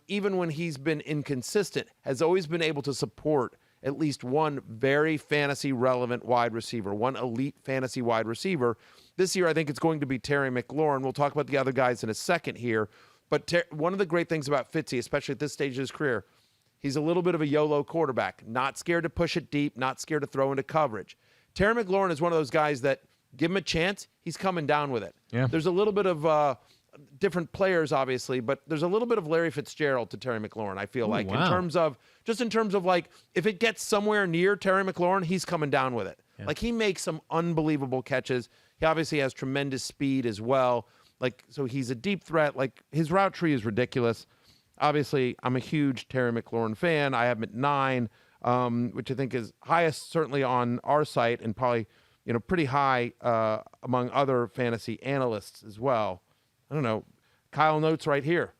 even when he's been inconsistent, has always been able to support at least one very fantasy relevant wide receiver, one elite fantasy wide receiver. This year, I think it's going to be Terry McLaurin. We'll talk about the other guys in a second here. But one of the great things about Fitzy, especially at this stage of his career, he's a little bit of a YOLO quarterback, not scared to push it deep, not scared to throw into coverage. Terry McLaurin is one of those guys that give him a chance, he's coming down with it. Yeah. There's a little bit of different players, obviously, but there's a little bit of Larry Fitzgerald to Terry McLaurin, I feel like, wow. in terms of like, if it gets somewhere near Terry McLaurin, he's coming down with it. Yeah. Like, he makes some unbelievable catches. He obviously has tremendous speed as well. Like, so he's a deep threat. Like, his route tree is ridiculous. Obviously, I'm a huge Terry McLaurin fan. I have him at 9, which I think is highest certainly on our site and probably, pretty high among other fantasy analysts as well. I don't know. Kyle notes right here.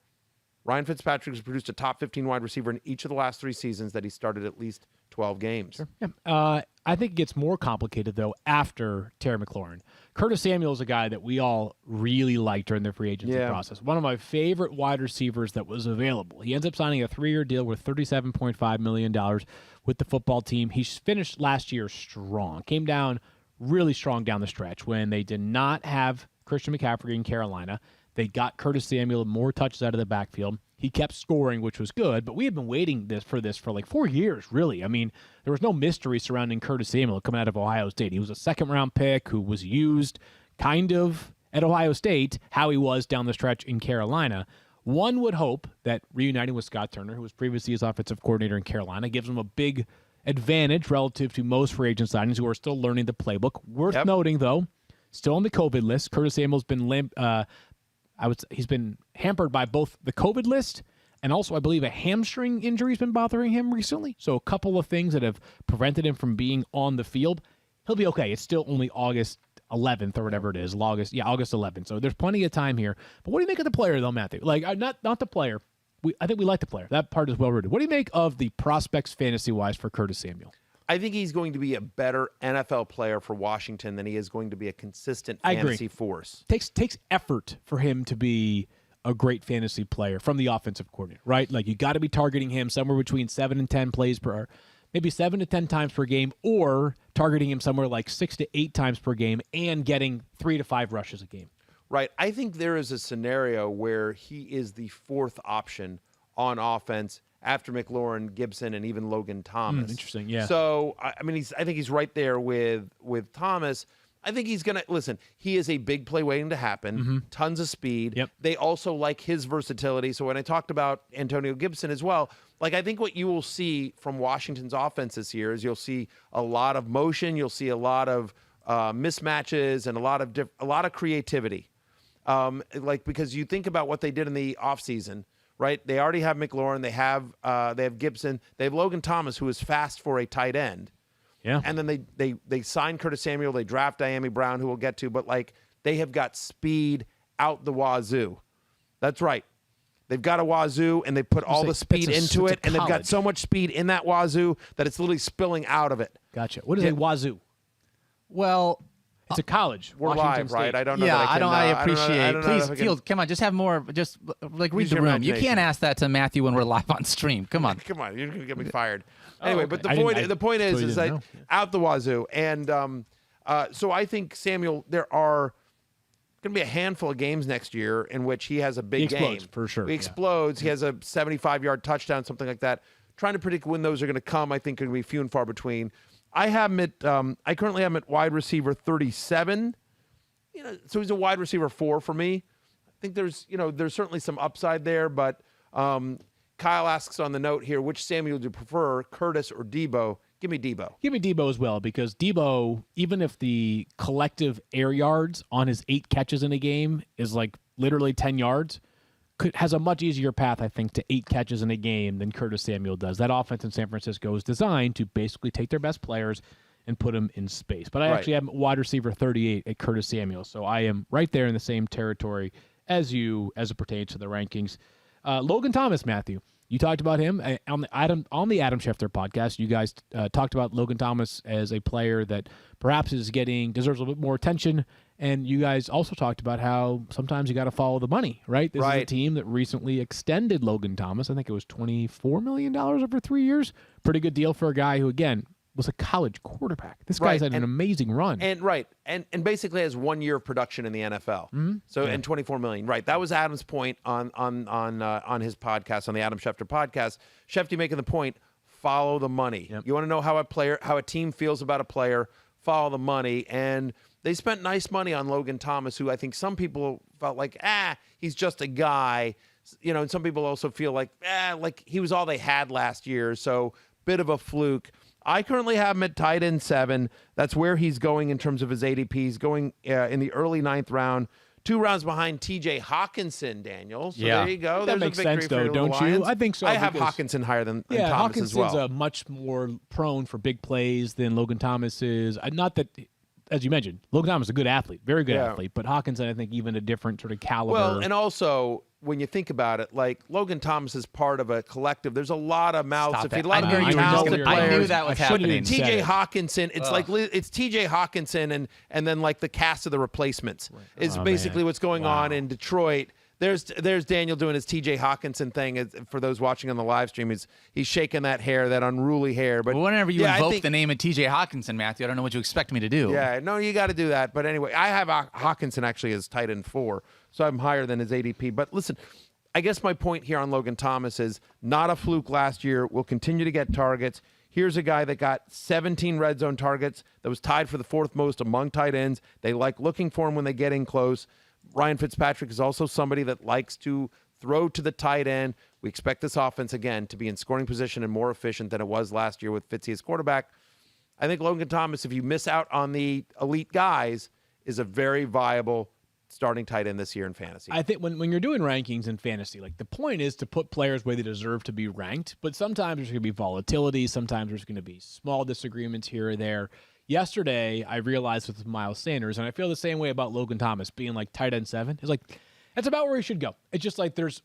Ryan Fitzpatrick has produced a top 15 wide receiver in each of the last 3 seasons that he started at least 12 games. Yeah. I think it gets more complicated, though, after Terry McLaurin. Curtis Samuel is a guy that we all really liked during the free agency process. One of my favorite wide receivers that was available. He ends up signing a 3-year deal worth $37.5 million with the football team. He finished last year strong. Came down really strong down the stretch when they did not have Christian McCaffrey in Carolina. They got Curtis Samuel more touches out of the backfield. He kept scoring, which was good, but we had been waiting for this for like 4 years, really. I mean, there was no mystery surrounding Curtis Samuel coming out of Ohio State. He was a second-round pick who was used kind of at Ohio State, how he was down the stretch in Carolina. One would hope that reuniting with Scott Turner, who was previously his offensive coordinator in Carolina, gives him a big advantage relative to most free agent signings who are still learning the playbook. Worth noting, though, still on the COVID list. Curtis Samuel's been he's been hampered by both the COVID list and also, I believe, a hamstring injury has been bothering him recently. So a couple of things that have prevented him from being on the field. He'll be okay. It's still only August. 11th or whatever it is, August 11th. So there's plenty of time here. But what do you make of the player, though, Matthew? Like, not the player. I think we like the player. That part is well-rooted. What do you make of the prospects fantasy-wise for Curtis Samuel? I think he's going to be a better NFL player for Washington than he is going to be a consistent fantasy force. Takes effort for him to be a great fantasy player from the offensive coordinator, right? Like, you got to be targeting him somewhere between 7 and 10 plays per hour, maybe 7 to 10 times per game, or targeting him somewhere like 6 to 8 times per game and getting 3 to 5 rushes a game. Right. I think there is a scenario where he is the fourth option on offense after McLaurin, Gibson, and even Logan Thomas. Interesting, yeah. So, I mean, I think he's right there with Thomas. I think he's going to – listen, he is a big play waiting to happen, tons of speed. Yep. They also like his versatility. So when I talked about Antonio Gibson as well, like I think what you will see from Washington's offense this year is you'll see a lot of motion, you'll see a lot of mismatches and a lot of creativity. Because you think about what they did in the offseason, right? They already have McLaurin. They have Gibson. They have Logan Thomas, who is fast for a tight end. Yeah. And then they sign Curtis Samuel. They draft Diami Brown, who we'll get to. But, like, they have got speed out the wazoo. That's right. They've got a wazoo, and they put all the speed into it. And they've got so much speed in that wazoo that it's literally spilling out of it. Gotcha. What is a wazoo? Well, it's a college. We're Washington live, State. right? I don't know. yeah, that I appreciate. I don't know Please, if I can- Field, come on, just have more. Just like read Use the your room. You imagination. can't ask that to Matthew when we're live on stream. Come on. Come on, you're going to get me fired. Anyway, okay. but I didn't- the point so is you that didn't know. out the wazoo. And so I think Samuel, there are going to be a handful of games next year in which he has a big He explodes, game. for sure, He yeah. explodes. He has a 75-yard touchdown, something like that. Trying to predict when those are going to come, I think, are going to be few and far between. I currently have him at wide receiver 37. So he's a wide receiver 4 for me. I think there's certainly some upside there, but Kyle asks on the note here, which Samuel do you prefer, Curtis or Debo? Give me Debo. Give me Debo as well, because Debo, even if the collective air yards on his 8 catches in a game is like literally 10 yards, has a much easier path, I think, to 8 catches in a game than Curtis Samuel does. That offense in San Francisco is designed to basically take their best players and put them in space. But I actually have wide receiver 38 at Curtis Samuel, so I am right there in the same territory as you as it pertains to the rankings. Logan Thomas, Matthew, you talked about him on the Adam Schefter podcast. You guys talked about Logan Thomas as a player that perhaps deserves a little bit more attention, and you guys also talked about how sometimes you got to follow the money, right? This is a team that recently extended Logan Thomas. I think it was $24 million over 3 years. Pretty good deal for a guy who, again, was a college quarterback. This guy's had an amazing run. And basically has 1 year of production in the NFL. So and $24 million. Right. That was Adam's point on his podcast, on the Adam Schefter podcast. Schefter making the point, follow the money. Yep. You want to know how a team feels about a player, follow the money. And they spent nice money on Logan Thomas, who I think some people felt like, he's just a guy. And some people also feel like he was all they had last year. So bit of a fluke. I currently have him at tight end 7. That's where he's going in terms of his ADP. He's going in the early 9th round, 2 rounds behind T.J. Hawkinson, Daniel. So there you go. That There's makes a victory sense, for though, your don't little you? Lions. I think so. I have because- Hawkinson higher than Thomas as well. Hawkinson's much more prone for big plays than Logan Thomas is. Not that, as you mentioned, Logan Thomas is a good athlete, very good athlete, but Hawkinson, I think, even a different sort of caliber. Well, and also, when you think about it, like Logan Thomas is part of a collective. There's a lot of mouths to feed, a lot of very talented I players. knew that was shouldn't happening. even say TJ it. Hawkinson, it's TJ Hawkinson and then like the cast of the replacements is basically what's going on in Detroit. There's Daniel doing his TJ Hawkinson thing. For those watching on the live stream, he's shaking that hair, that unruly hair. But Well, whenever you I invoke think- the name of T.J. Hawkinson, Matthew, I don't know what you expect me to do. Yeah, no, you got to do that. But anyway, I have Hawkinson actually as tight end 4, so I'm higher than his ADP. But listen, I guess my point here on Logan Thomas is not a fluke last year. Will continue to get targets. Here's a guy that got 17 red zone targets that was tied for the 4th most among tight ends. They like looking for him when they get in close. Ryan Fitzpatrick is also somebody that likes to throw to the tight end. We expect this offense, again, to be in scoring position and more efficient than it was last year with Fitzy as quarterback. I think Logan Thomas, if you miss out on the elite guys, is a very viable starting tight end this year in fantasy. I think when you're doing rankings in fantasy, like the point is to put players where they deserve to be ranked, but sometimes there's going to be volatility. Sometimes there's going to be small disagreements here or there. yesterday I realized with Miles Sanders, and I feel the same way about Logan Thomas being like tight end 7. It's like, that's about where he should go. It's just like there's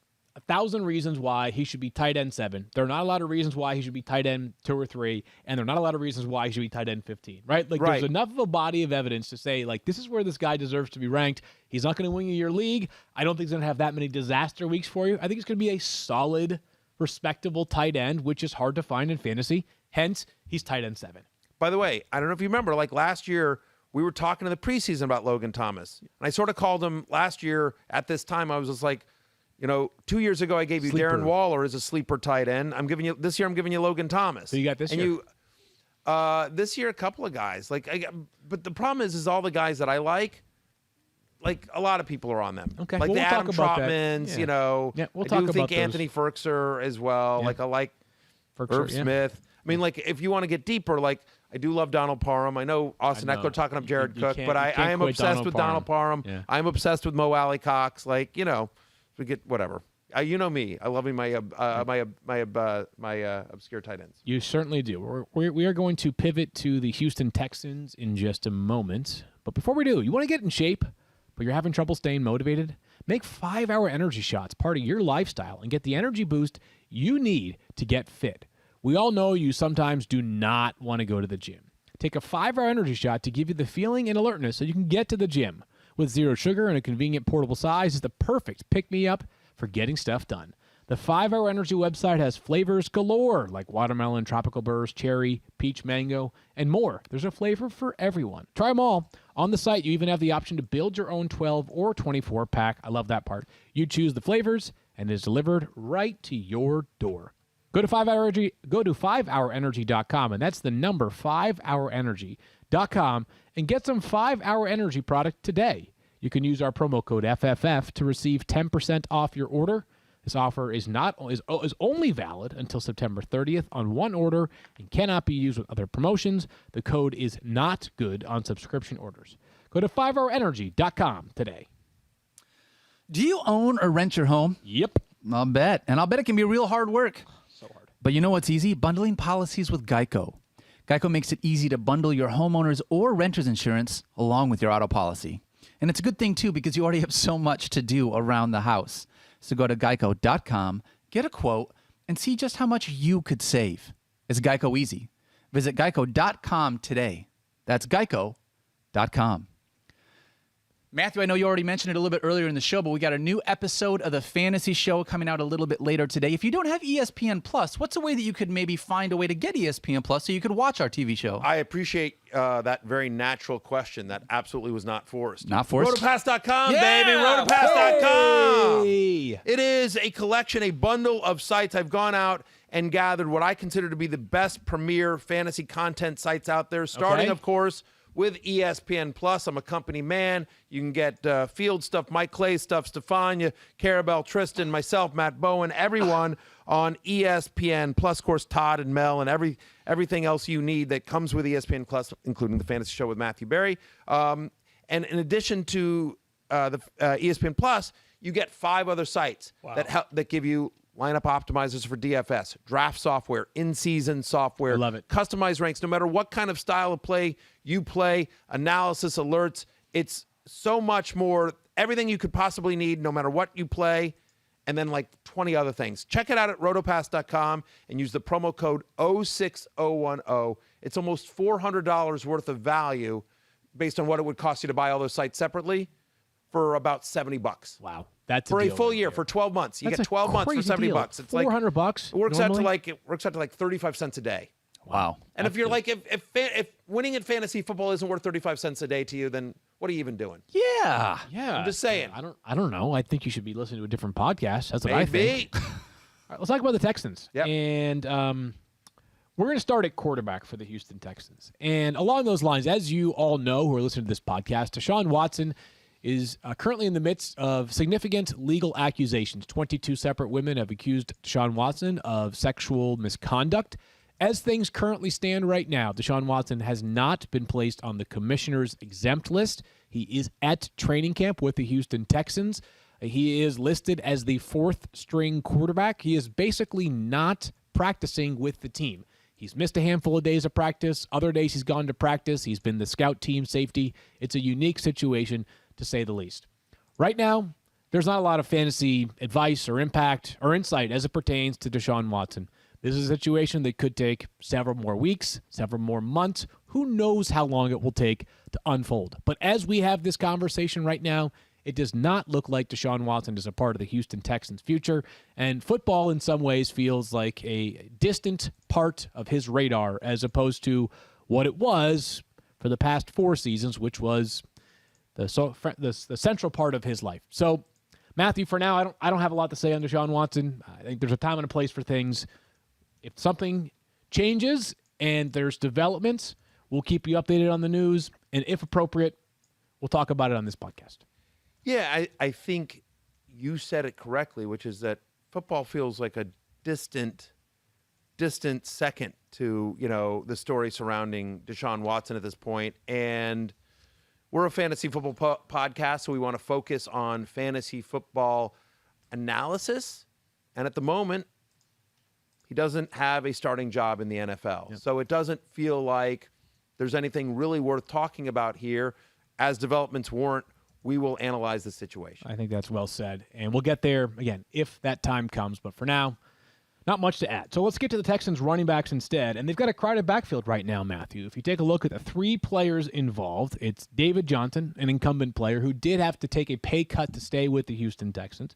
1,000 reasons why he should be tight end 7. There are not a lot of reasons why he should be tight end 2 or 3, and there are not a lot of reasons why he should be tight end 15, right? Like, Right. there's enough of a body of evidence to say, like, this is where this guy deserves to be ranked. He's not going to win you your league. I don't think he's going to have that many disaster weeks for you. I think he's going to be a solid, respectable tight end, which is hard to find in fantasy. Hence, he's tight end 7. By the way, I don't know if you remember, like last year, we were talking in the preseason about Logan Thomas. And I sort of called him last year at this time. I was just like, 2 years ago, I gave you Sleeper. Darren Waller as a sleeper tight end. This year, I'm giving you Logan Thomas. So you got this and year? This year, a couple of guys. But the problem is all the guys that I like a lot of people are on them. Okay. Like Well, the we'll talk Adam about that. Trotmans, Yeah, we'll I talk do think about those. Anthony Firkser as well. Yeah. Like I like Firkser, Irv yeah. Smith. I mean, like if you want to get deeper, like I do love Donald Parham. I know Austin I know. Eckler talking up Jared You Cook, can't- but you I can't am quit obsessed Donald with Donald Parham. Yeah. I'm obsessed with Mo Alley Cox. Like we get whatever. You know me. I love my obscure tight ends. You certainly do. We are going to pivot to the Houston Texans in just a moment. But before we do, you want to get in shape, but you're having trouble staying motivated? Make 5-Hour Energy Shots part of your lifestyle and get the energy boost you need to get fit. We all know you sometimes do not want to go to the gym. Take a 5-Hour Energy Shot to give you the feeling and alertness so you can get to the gym. With zero sugar and a convenient portable size, is the perfect pick-me-up for getting stuff done. The 5-Hour Energy website has flavors galore like watermelon, tropical burst, cherry, peach, mango, and more. There's a flavor for everyone. Try them all. On the site, you even have the option to build your own 12 or 24 pack. I love that part. You choose the flavors, and it is delivered right to your door. Go to 5-Hour Energy. Go to 5hourenergy.com, and that's the number 5hourenergy.com, and get some 5-Hour Energy product today. You can use our promo code FFF to receive 10% off your order. This offer is only valid until September 30th on one order and cannot be used with other promotions. The code is not good on subscription orders. Go to 5hourenergy.com today. Do you own or rent your home? Yep. I'll bet. And I'll bet it can be real hard work. So hard. But you know what's easy? Bundling policies with Geico. Geico makes it easy to bundle your homeowner's or renter's insurance along with your auto policy. And it's a good thing, too, because you already have so much to do around the house. So go to geico.com, get a quote, and see just how much you could save. It's Geico easy. Visit geico.com today. That's geico.com. Matthew, I know you already mentioned it a little bit earlier in the show, but we got a new episode of the Fantasy Show coming out a little bit later today. If you don't have ESPN Plus, what's a way that you could maybe find a way to get ESPN Plus so you could watch our TV show? I appreciate that very natural question that absolutely was not forced. Not forced? Rotopass.com, Yeah! baby. Rotopass.com. Hey! It is a collection, a bundle of sites. I've gone out and gathered what I consider to be the best premier fantasy content sites out there, starting, Okay. of course, with ESPN Plus. I'm a company man. You can get Field stuff, Mike Clay stuff, Stefania, Carabel, Tristan, myself, Matt Bowen, everyone on ESPN Plus. Of course, Todd and Mel and everything else you need that comes with ESPN Plus, including the Fantasy Show with Matthew Berry. And in addition to the ESPN Plus, you get 5 other sites that give you lineup optimizers for DFS, draft software, in-season software. I love it. Customized ranks, no matter what kind of style of play you play, analysis, alerts. It's so much more, everything you could possibly need, no matter what you play, and then like 20 other things. Check it out at rotopass.com and use the promo code 06010. It's almost $400 worth of value based on what it would cost you to buy all those sites separately for about $70. Wow. That's For a deal full right year, there. for 12 months. You That's get a 12 months for crazy $70. deal. It's like $400. It works out normally? to like 35 cents a day. Wow. And if you're like, if winning at fantasy football isn't worth 35 cents a day to you, then what are you even doing? Yeah. Yeah. I'm just saying. I don't know. I think you should be listening to a different podcast. That's what I think. Maybe. All right, let's talk about the Texans. Yep. And we're going to start at quarterback for the Houston Texans. And along those lines, as you all know who are listening to this podcast, Deshaun Watson is currently in the midst of significant legal accusations. 22 separate women have accused Deshaun Watson of sexual misconduct. As things currently stand right now, Deshaun Watson has not been placed on the commissioner's exempt list. He is at training camp with the Houston Texans. He is listed as the 4th string quarterback. He is basically not practicing with the team. He's missed a handful of days of practice. Other days he's gone to practice. He's been the scout team safety. It's a unique situation, to say the least. Right now, there's not a lot of fantasy advice or impact or insight as it pertains to Deshaun Watson. This is a situation that could take several more weeks, several more months. Who knows how long it will take to unfold? But as we have this conversation right now, it does not look like Deshaun Watson is a part of the Houston Texans' future, and football in some ways feels like a distant part of his radar as opposed to what it was for the past 4 seasons, which was the central part of his life. So, Matthew, for now, I don't have a lot to say on Deshaun Watson. I think there's a time and a place for things. If something changes and there's developments, we'll keep you updated on the news, and if appropriate, we'll talk about it on this podcast. Yeah, I think you said it correctly, which is that football feels like a distant second to, the story surrounding Deshaun Watson at this point. And we're a fantasy football podcast, so we want to focus on fantasy football analysis. And at the moment, he doesn't have a starting job in the NFL. Yep. So it doesn't feel like there's anything really worth talking about here. As developments warrant, we will analyze the situation. I think that's well said. And we'll get there, again, if that time comes. But for now, not much to add. So let's get to the Texans running backs instead. And they've got a crowded backfield right now, Matthew. If you take a look at the 3 players involved, it's David Johnson, an incumbent player who did have to take a pay cut to stay with the Houston Texans.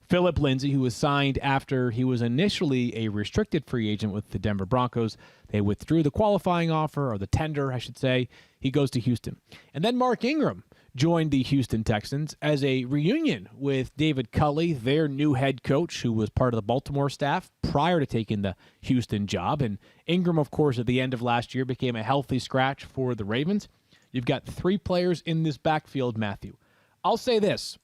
Phillip Lynch, who was signed after he was initially a restricted free agent with the Denver Broncos. They withdrew the qualifying offer, or the tender, I should say. He goes to Houston. And then Mark Ingram joined the Houston Texans as a reunion with David Culley, their new head coach, who was part of the Baltimore staff prior to taking the Houston job. And Ingram, of course, at the end of last year became a healthy scratch for the Ravens. You've got 3 players in this backfield, Matthew. I'll say this.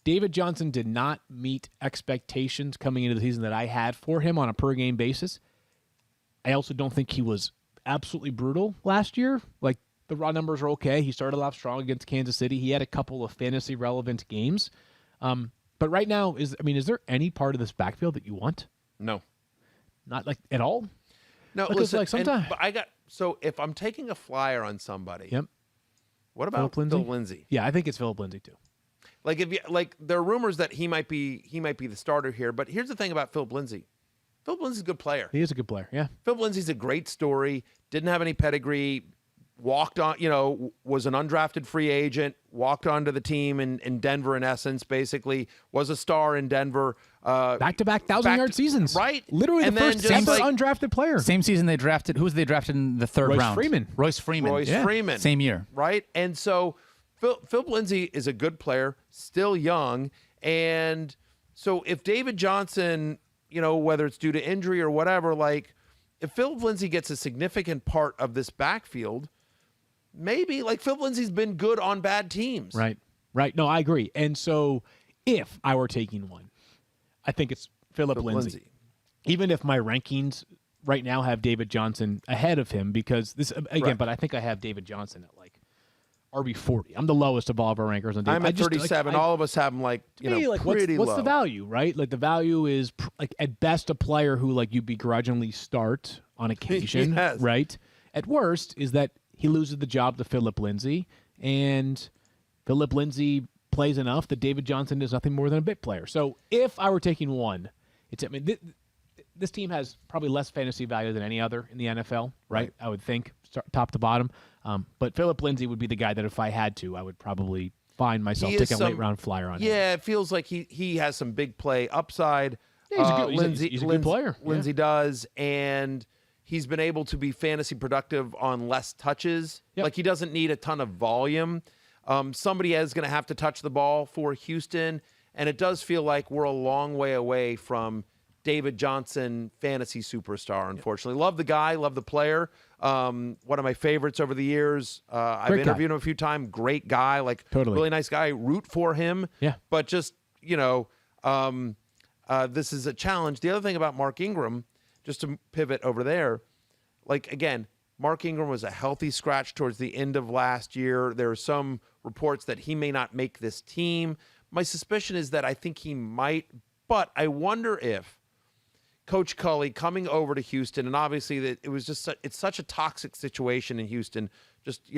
David Johnson did not meet expectations coming into the season that I had for him on a per-game basis. I also don't think he was absolutely brutal last year. Like, the raw numbers are okay. He started off strong against Kansas City. He had a couple of fantasy-relevant games. But right now, is there any part of this backfield that you want? No. Not like at all? No, because listen, like sometimes so if I'm taking a flyer on somebody, Yep. What about Phillip Lindsay? Yeah, I think it's Phillip Lindsay too. There are rumors that he might be the starter here, but here's the thing about Phillip Lindsay. Phillip Lindsay's a good player. He is a good player, yeah. Phillip Lindsay's a great story. Didn't have any pedigree. Walked on, was an undrafted free agent. Walked onto the team in Denver, in essence. Basically, was a star in Denver. Back-to-back 1,000-yard seasons, right? Literally and the first ever undrafted player. Same season they drafted. Who was they drafted in the 3rd round? Royce Freeman. Freeman. Same year, right? And so Phillip Lindsay is a good player, still young, and so if David Johnson, whether it's due to injury or whatever, if Phillip Lindsay gets a significant part of this backfield, maybe Phillip Lindsay's been good on bad teams. Right. No, I agree. And so if I were taking one, I think it's Phillip Lindsay. Even if my rankings right now have David Johnson ahead of him, because this, again, Right. but I think I have David Johnson at RB 40. I'm the lowest of all of our rankers on David. I'm at 37. All of us have him pretty what's low. the value, right? The value is at best a player who you begrudgingly start on occasion, Yes. right? At worst is that he loses the job to Phillip Lindsay, and Phillip Lindsay plays enough that David Johnson is nothing more than a bit player. So if I were taking one, this team has probably less fantasy value than any other in the NFL, right? I would think, top to bottom. But Phillip Lindsay would be the guy that if I had to, I would probably find myself taking a late-round flyer on him. Yeah, it feels like he has some big play upside. Yeah, he's a good player. Lindsay does, and he's been able to be fantasy productive on less touches. Yep. He doesn't need a ton of volume. Somebody is going to have to touch the ball for Houston, and it does feel like we're a long way away from David Johnson, fantasy superstar, unfortunately. Love the guy, love the player. One of my favorites over the years. I've interviewed him a few times. Great guy, Totally. Really nice guy. Root for him. Yeah. But just, this is a challenge. The other thing about Mark Ingram, just to pivot over there, again, Mark Ingram was a healthy scratch towards the end of last year. There are some reports that he may not make this team. My suspicion is that I think he might, but I wonder if, Coach Culley coming over to Houston, and obviously that it was just it's such a toxic situation in Houston. Just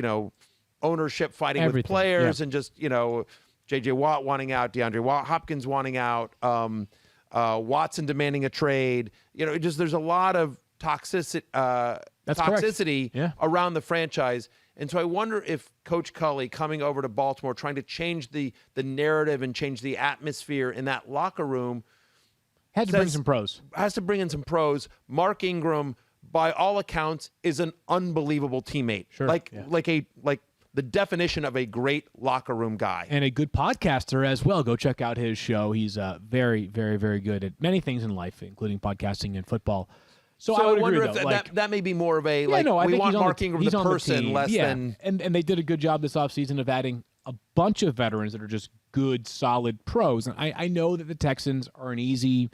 ownership fighting with players, and just J.J. Watt wanting out, DeAndre Hopkins wanting out, Watson demanding a trade. There's a lot of toxicity around the franchise. And so I wonder if Coach Culley coming over to Baltimore, trying to change the narrative and change the atmosphere in that locker room, has to bring some pros. Has to bring in some pros. Mark Ingram, by all accounts, is an unbelievable teammate. Sure. Like the definition of a great locker room guy. And a good podcaster as well. Go check out his show. He's very, very, very good at many things in life, including podcasting and football. So I would wonder agree, if that may be more of a I we think want Mark Ingram the person less than. And they did a good job this offseason of adding a bunch of veterans that are just good, solid pros. And I know that the Texans are an easy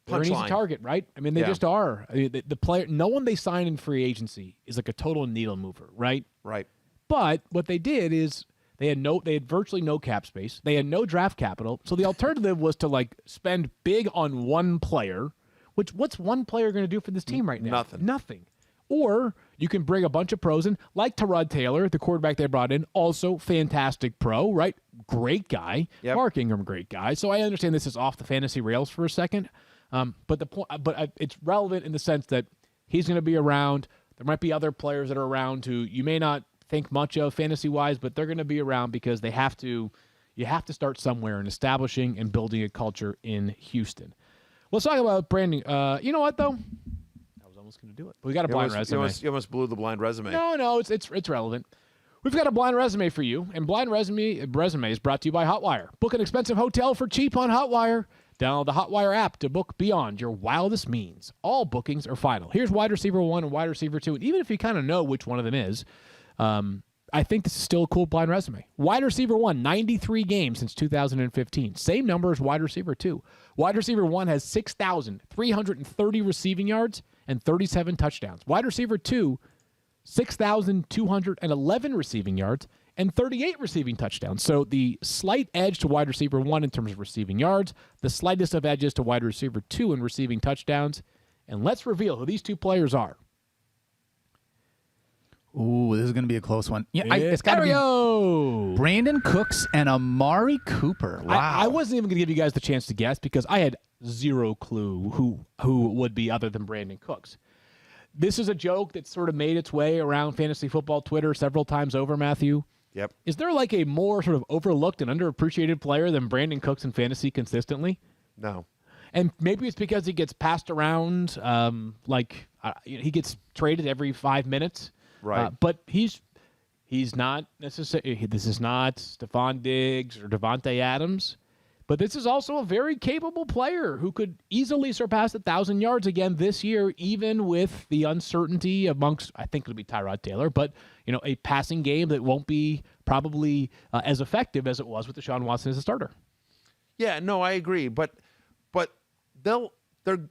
target, right? I mean, they just are. I mean, the player, no one they sign in free agency is like a total needle mover, right? Right. But what they did is they had virtually no cap space. They had no draft capital. So the alternative was to spend big on one player. What's one player going to do for this team right now? Nothing. Or you can bring a bunch of pros in, like Tyrod Taylor, the quarterback they brought in, also fantastic pro, right? Great guy. Yep. Mark Ingram, great guy. So I understand this is off the fantasy rails for a second, but it's relevant in the sense that he's going to be around. There might be other players that are around who you may not think much of fantasy-wise, but they're going to be around because they have to. You have to start somewhere in establishing and building a culture in Houston. Let's talk about branding. You know what, though? I was almost going to do it. We got a blind resume. You almost blew the blind resume. No, it's relevant. We've got a blind resume for you, and blind resume is brought to you by Hotwire. Book an expensive hotel for cheap on Hotwire. Download the Hotwire app to book beyond your wildest means. All bookings are final. Here's wide receiver 1 and wide receiver 2, and even if you kind of know which one of them is, I think this is still a cool blind resume. Wide receiver 1, 93 games since 2015. Same number as wide receiver 2. Wide receiver 1 has 6,330 receiving yards and 37 touchdowns. Wide receiver 2, 6,211 receiving yards and 38 receiving touchdowns. So the slight edge to wide receiver 1 in terms of receiving yards, the slightest of edges to wide receiver 2 in receiving touchdowns. And let's reveal who these two players are. Ooh, this is going to be a close one. Yeah, it's got to be Brandon Cooks and Amari Cooper. Wow. I wasn't even going to give you guys the chance to guess because I had zero clue who would be other than Brandon Cooks. This is a joke that sort of made its way around fantasy football Twitter several times over, Matthew. Yep. Is there a more sort of overlooked and underappreciated player than Brandon Cooks in fantasy consistently? No. And maybe it's because he gets passed around, he gets traded every 5 minutes. Right. But he's not necessarily. This is not Stephon Diggs or Devontae Adams, but this is also a very capable player who could easily surpass 1,000 yards again this year, even with the uncertainty amongst. I think it'll be Tyrod Taylor, but a passing game that won't be probably as effective as it was with Deshaun Watson as a starter. Yeah, no, I agree, but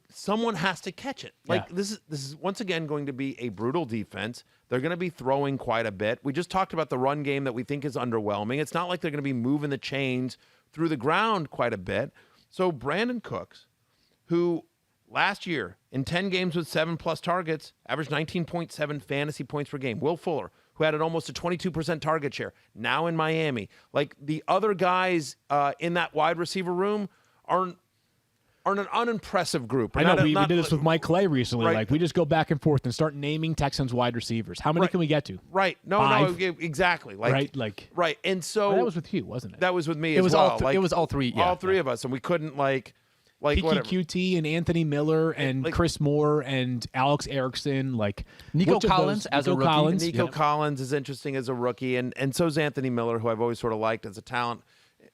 someone has to catch it. This is once again going to be a brutal defense. They're going to be throwing quite a bit. We just talked about the run game that we think is underwhelming. It's not like they're going to be moving the chains through the ground quite a bit. So Brandon Cooks, who last year in 10 games with 7+ targets, averaged 19.7 fantasy points per game. Will Fuller, who had almost a 22% target share, now in Miami. The other guys in that wide receiver room are an unimpressive group. I know we did this with Mike Clay recently. Right. We just go back and forth and start naming Texans wide receivers. How many can we get to? Right. No, 5? no, exactly. Right. And so that was with you, wasn't it? That was with me it as was well. It was all three. Yeah. All three of us, and we couldn't PQT and Anthony Miller and Chris Moore and Alex Erickson, Nico Collins as a rookie. Nico Collins is interesting as a rookie, and so is Anthony Miller, who I've always sort of liked as a talent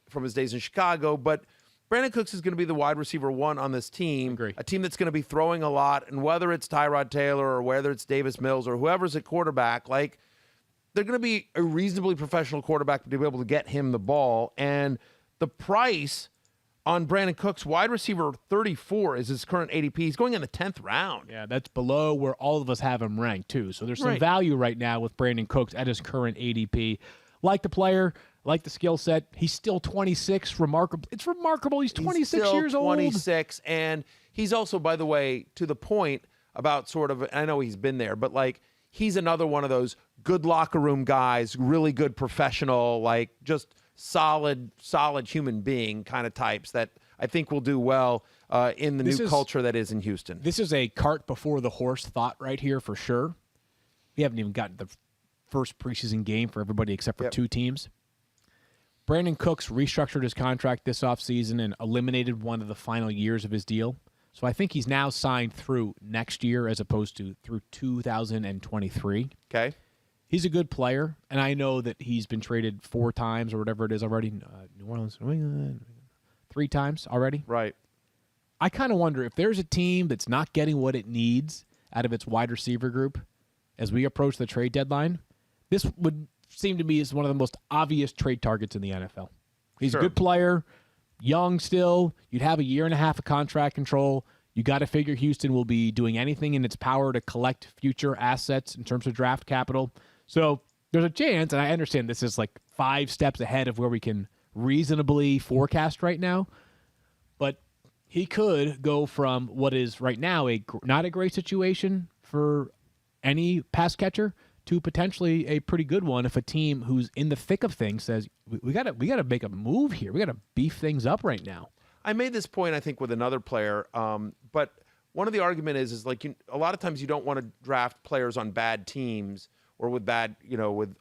from his days in Chicago. But Brandon Cooks is going to be the wide receiver 1 on this team, Agree. a team that's going to be throwing a lot, and whether it's Tyrod Taylor or whether it's Davis Mills or whoever's at quarterback, they're going to be a reasonably professional quarterback to be able to get him the ball. And the price on Brandon Cooks, wide receiver 34 is his current ADP. He's going in the 10th round. Yeah, that's below where all of us have him ranked, too. So there's some value right now with Brandon Cooks at his current ADP. Like the player, like the skill set. He's still 26. Remarkable. It's remarkable. He's 26 He's still years old. 26, and he's also, by the way, to the point about sort of, I know he's been there, but like he's another one of those good locker room guys, really good professional, like just solid human being kind of types that I think will do well in the new culture that is in Houston. This is a cart before the horse thought right here for sure. We haven't even gotten the first preseason game for everybody except for two teams. Brandon Cooks restructured his contract this offseason and eliminated one of the final years of his deal. So I think he's now signed through next year as opposed to through 2023. Okay. He's a good player, and I know that he's been traded 4 times or whatever it is already. New Orleans, New England, 3 times already. Right. I kind of wonder if there's a team that's not getting what it needs out of its wide receiver group as we approach the trade deadline, this would seem to me as one of the most obvious trade targets in the NFL. He's a good player, young still. You'd have a year and a half of contract control. You got to figure Houston will be doing anything in its power to collect future assets in terms of draft capital. So there's a chance, and I understand this is like 5 steps ahead of where we can reasonably forecast right now, but he could go from what is right now not a great situation for any pass catcher to potentially a pretty good one if a team who's in the thick of things says, we got to make a move here. We got to beef things up right now. I made this point, I think, with another player, but one of the argument is like a lot of times you don't want to draft players on bad teams or with bad, with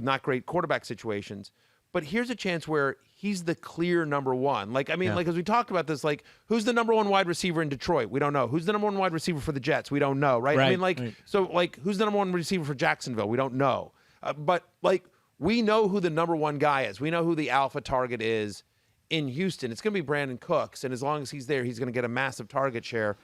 not great quarterback situations. But here's a chance where he's the clear number one. Like, I mean, like as we talked about this, like who's the number 1 wide receiver in Detroit? We don't know. Who's the number 1 wide receiver for the Jets? We don't know, right? I mean, so like who's the number 1 receiver for Jacksonville? We don't know. But like we know who the number 1 guy is. We know who the alpha target is in Houston. It's going to be Brandon Cooks, and as long as he's there, he's going to get a massive target share.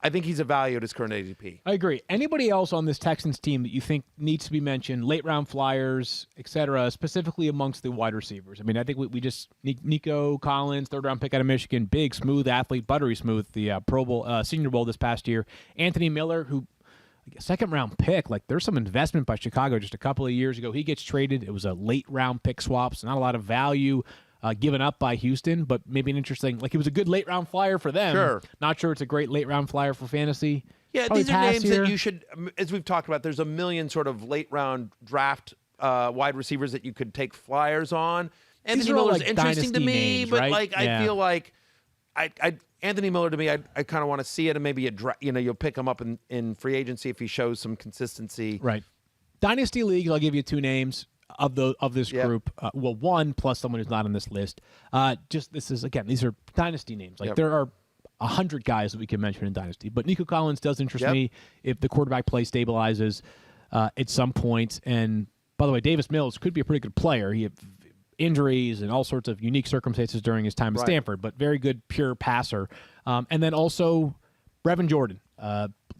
I think he's a value at his current ADP. I agree. Anybody else on this Texans team that you think needs to be mentioned, late round flyers, et cetera, specifically amongst the wide receivers? I mean, I think we just Nico Collins, 3rd round pick out of Michigan, big, smooth athlete, buttery smooth, the Pro Bowl, Senior Bowl this past year. Anthony Miller, who 2nd round pick, like there's some investment by Chicago just a couple of years ago. He gets traded. It was a late round pick swap, so not a lot of value given up by Houston, but maybe an interesting, like he was a good late round flyer for them. Sure. Not sure it's a great late round flyer for fantasy. Yeah, Probably these are names here. that you should, as we've talked about, there's a million sort of late round draft wide receivers that you could take flyers on. Anthony Miller's like interesting to me, names, but right? like I feel like Anthony Miller to me, I kind of want to see it, and maybe you'll pick him up in free agency if he shows some consistency. Right. Dynasty leagues, I'll give you 2 names of this group. Well, 1 plus someone who's not on this list. These are dynasty names. Like there are 100 guys that we can mention in dynasty, but Nico Collins does interest me if the quarterback play stabilizes at some point. And by the way, Davis Mills could be a pretty good player. He had injuries and all sorts of unique circumstances during his time at Stanford, but very good pure passer. And then also Brevin Jordan,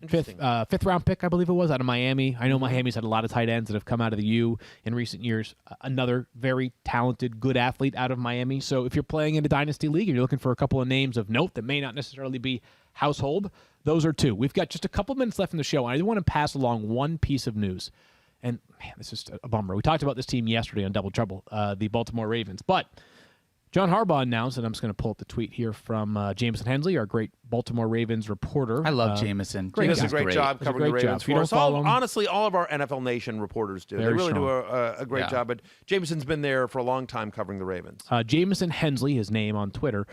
5th round pick, I believe it was, out of Miami. I know Miami's had a lot of tight ends that have come out of the U in recent years. Another very talented, good athlete out of Miami. So if you're playing in a dynasty league and you're looking for a couple of names of note that may not necessarily be household, those are 2. We've got just a couple minutes left in the show, and I do want to pass along one piece of news. And man, this is a bummer. We talked about this team yesterday on Double Trouble, the Baltimore Ravens. But John Harbaugh announced, and I'm just going to pull up the tweet here from Jameson Hensley, our great Baltimore Ravens reporter. I love Jameson. He does a great job covering the Ravens for us. Honestly, all of our NFL Nation reporters do. They really do a great job. But Jameson's been there for a long time covering the Ravens. Jameson Hensley, his name on Twitter,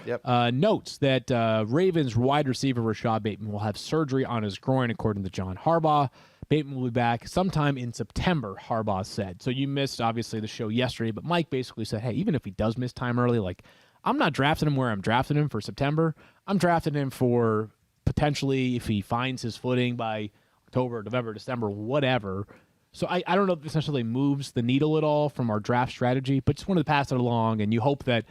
notes that Ravens wide receiver Rashad Bateman will have surgery on his groin, according to John Harbaugh. Bateman will be back sometime in September, Harbaugh said. So you missed, obviously, the show yesterday, but Mike basically said, hey, even if he does miss time early, like, I'm not drafting him where I'm drafting him for September. I'm drafting him for potentially if he finds his footing by October, November, December, whatever. So I don't know if this necessarily moves the needle at all from our draft strategy, but just wanted to pass it along, and you hope that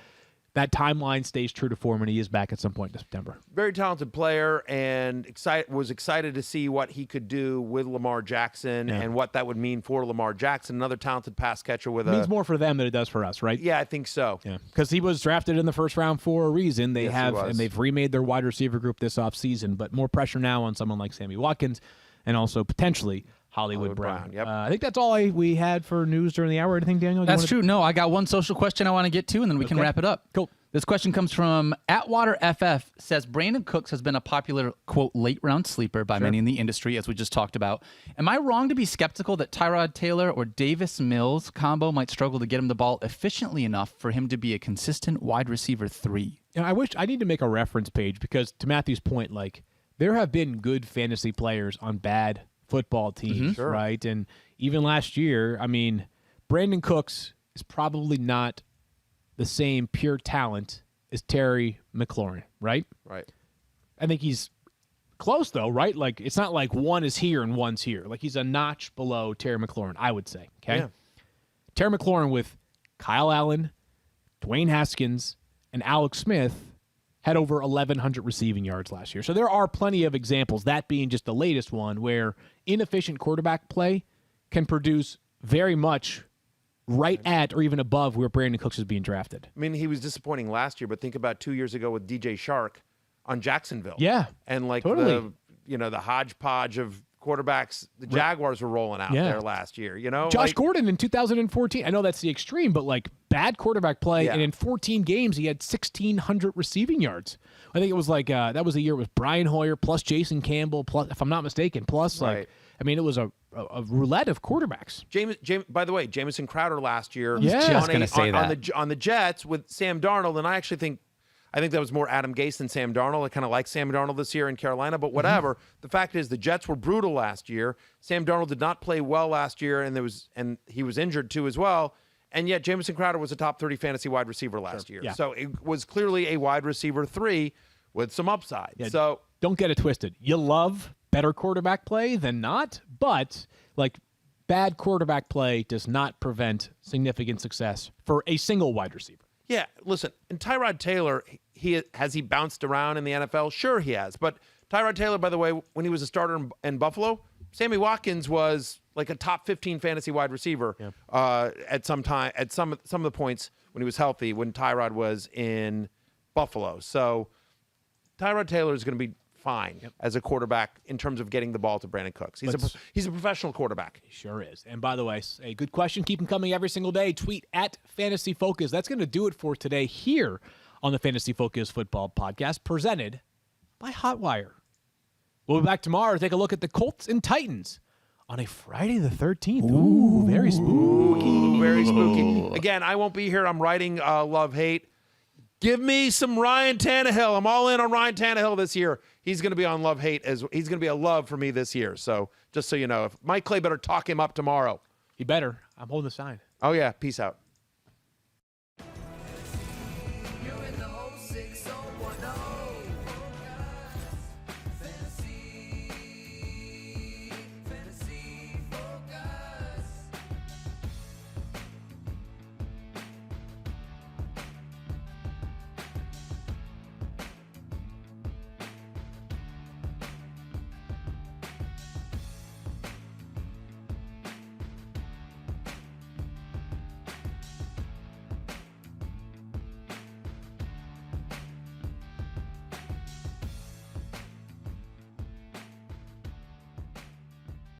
that timeline stays true to form and he is back at some point in September. Very talented player, and was excited to see what he could do with Lamar Jackson and what that would mean for Lamar Jackson. Another talented pass catcher with it means more for them than it does for us, right? Yeah, I think so. Yeah, because he was drafted in the 1st round for a reason. They've remade their wide receiver group this offseason, but more pressure now on someone like Sammy Watkins and also potentially Hollywood Brown. Yep. I think that's all we had for news during the hour. Anything, Daniel? That's true. No, I got one social question I want to get to, and then we can wrap it up. Cool. This question comes from @WaterFF. Says Brandon Cooks has been a popular, quote, late round sleeper by many in the industry, as we just talked about. Am I wrong to be skeptical that Tyrod Taylor or Davis Mills combo might struggle to get him the ball efficiently enough for him to be a consistent wide receiver 3? You know, I need to make a reference page because, to Matthew's point, like there have been good fantasy players on bad football teams, right? And even last year, I mean, Brandon Cooks is probably not the same pure talent as Terry McLaurin, right? Right. I think he's close, though, right? Like, it's not like one is here and one's here. Like, he's a notch below Terry McLaurin, I would say, okay? Yeah. Terry McLaurin with Kyle Allen, Dwayne Haskins, and Alex Smith had over 1,100 receiving yards last year. So there are plenty of examples, that being just the latest one, where inefficient quarterback play can produce very much right at or even above where Brandon Cooks is being drafted. I mean, he was disappointing last year, but think about 2 years ago with DJ Shark on Jacksonville. Yeah, And like totally. the hodgepodge of quarterbacks the Jaguars were rolling out there last year, Josh Gordon in 2014. I know that's the extreme, but like bad quarterback play, and in 14 games he had 1,600 receiving yards. I think it was like that was a year with Brian Hoyer plus Jason Campbell plus, if I'm not mistaken, plus like I mean it was a roulette of quarterbacks. By the way, Jamison Crowder last year just gonna say on the Jets with Sam Darnold, and I actually think that was more Adam Gase than Sam Darnold. I kind of like Sam Darnold this year in Carolina, but whatever. The fact is the Jets were brutal last year. Sam Darnold did not play well last year, and he was injured too as well. And yet Jamison Crowder was a top 30 fantasy wide receiver last year. Yeah. So it was clearly a wide receiver 3 with some upside. Yeah, so don't get it twisted. You love better quarterback play than not, but like bad quarterback play does not prevent significant success for a single wide receiver. yeah, listen, and Tyrod Taylor, has he bounced around in the NFL? Sure he has. But Tyrod Taylor, by the way, when he was a starter in Buffalo, Sammy Watkins was like a top 15 fantasy wide receiver at some time, at some of the points when he was healthy, when Tyrod was in Buffalo. So Tyrod Taylor is going to be fine as a quarterback in terms of getting the ball to Brandon Cooks. He's a professional quarterback. He sure is. And by the way, a good question. Keep them coming every single day. Tweet at Fantasy Focus. That's going to do it for today here on the Fantasy Focus Football Podcast, presented by Hotwire. We'll be back tomorrow to take a look at the Colts and Titans on a Friday the 13th. Ooh, very spooky. Very spooky. Again, I won't be here. I'm writing love-hate. Give me some Ryan Tannehill. I'm all in on Ryan Tannehill this year. He's going to be on love-hate. He's going to be a love for me this year. So just so you know, if Mike Clay better talk him up tomorrow. He better. I'm holding the sign. Oh, yeah. Peace out.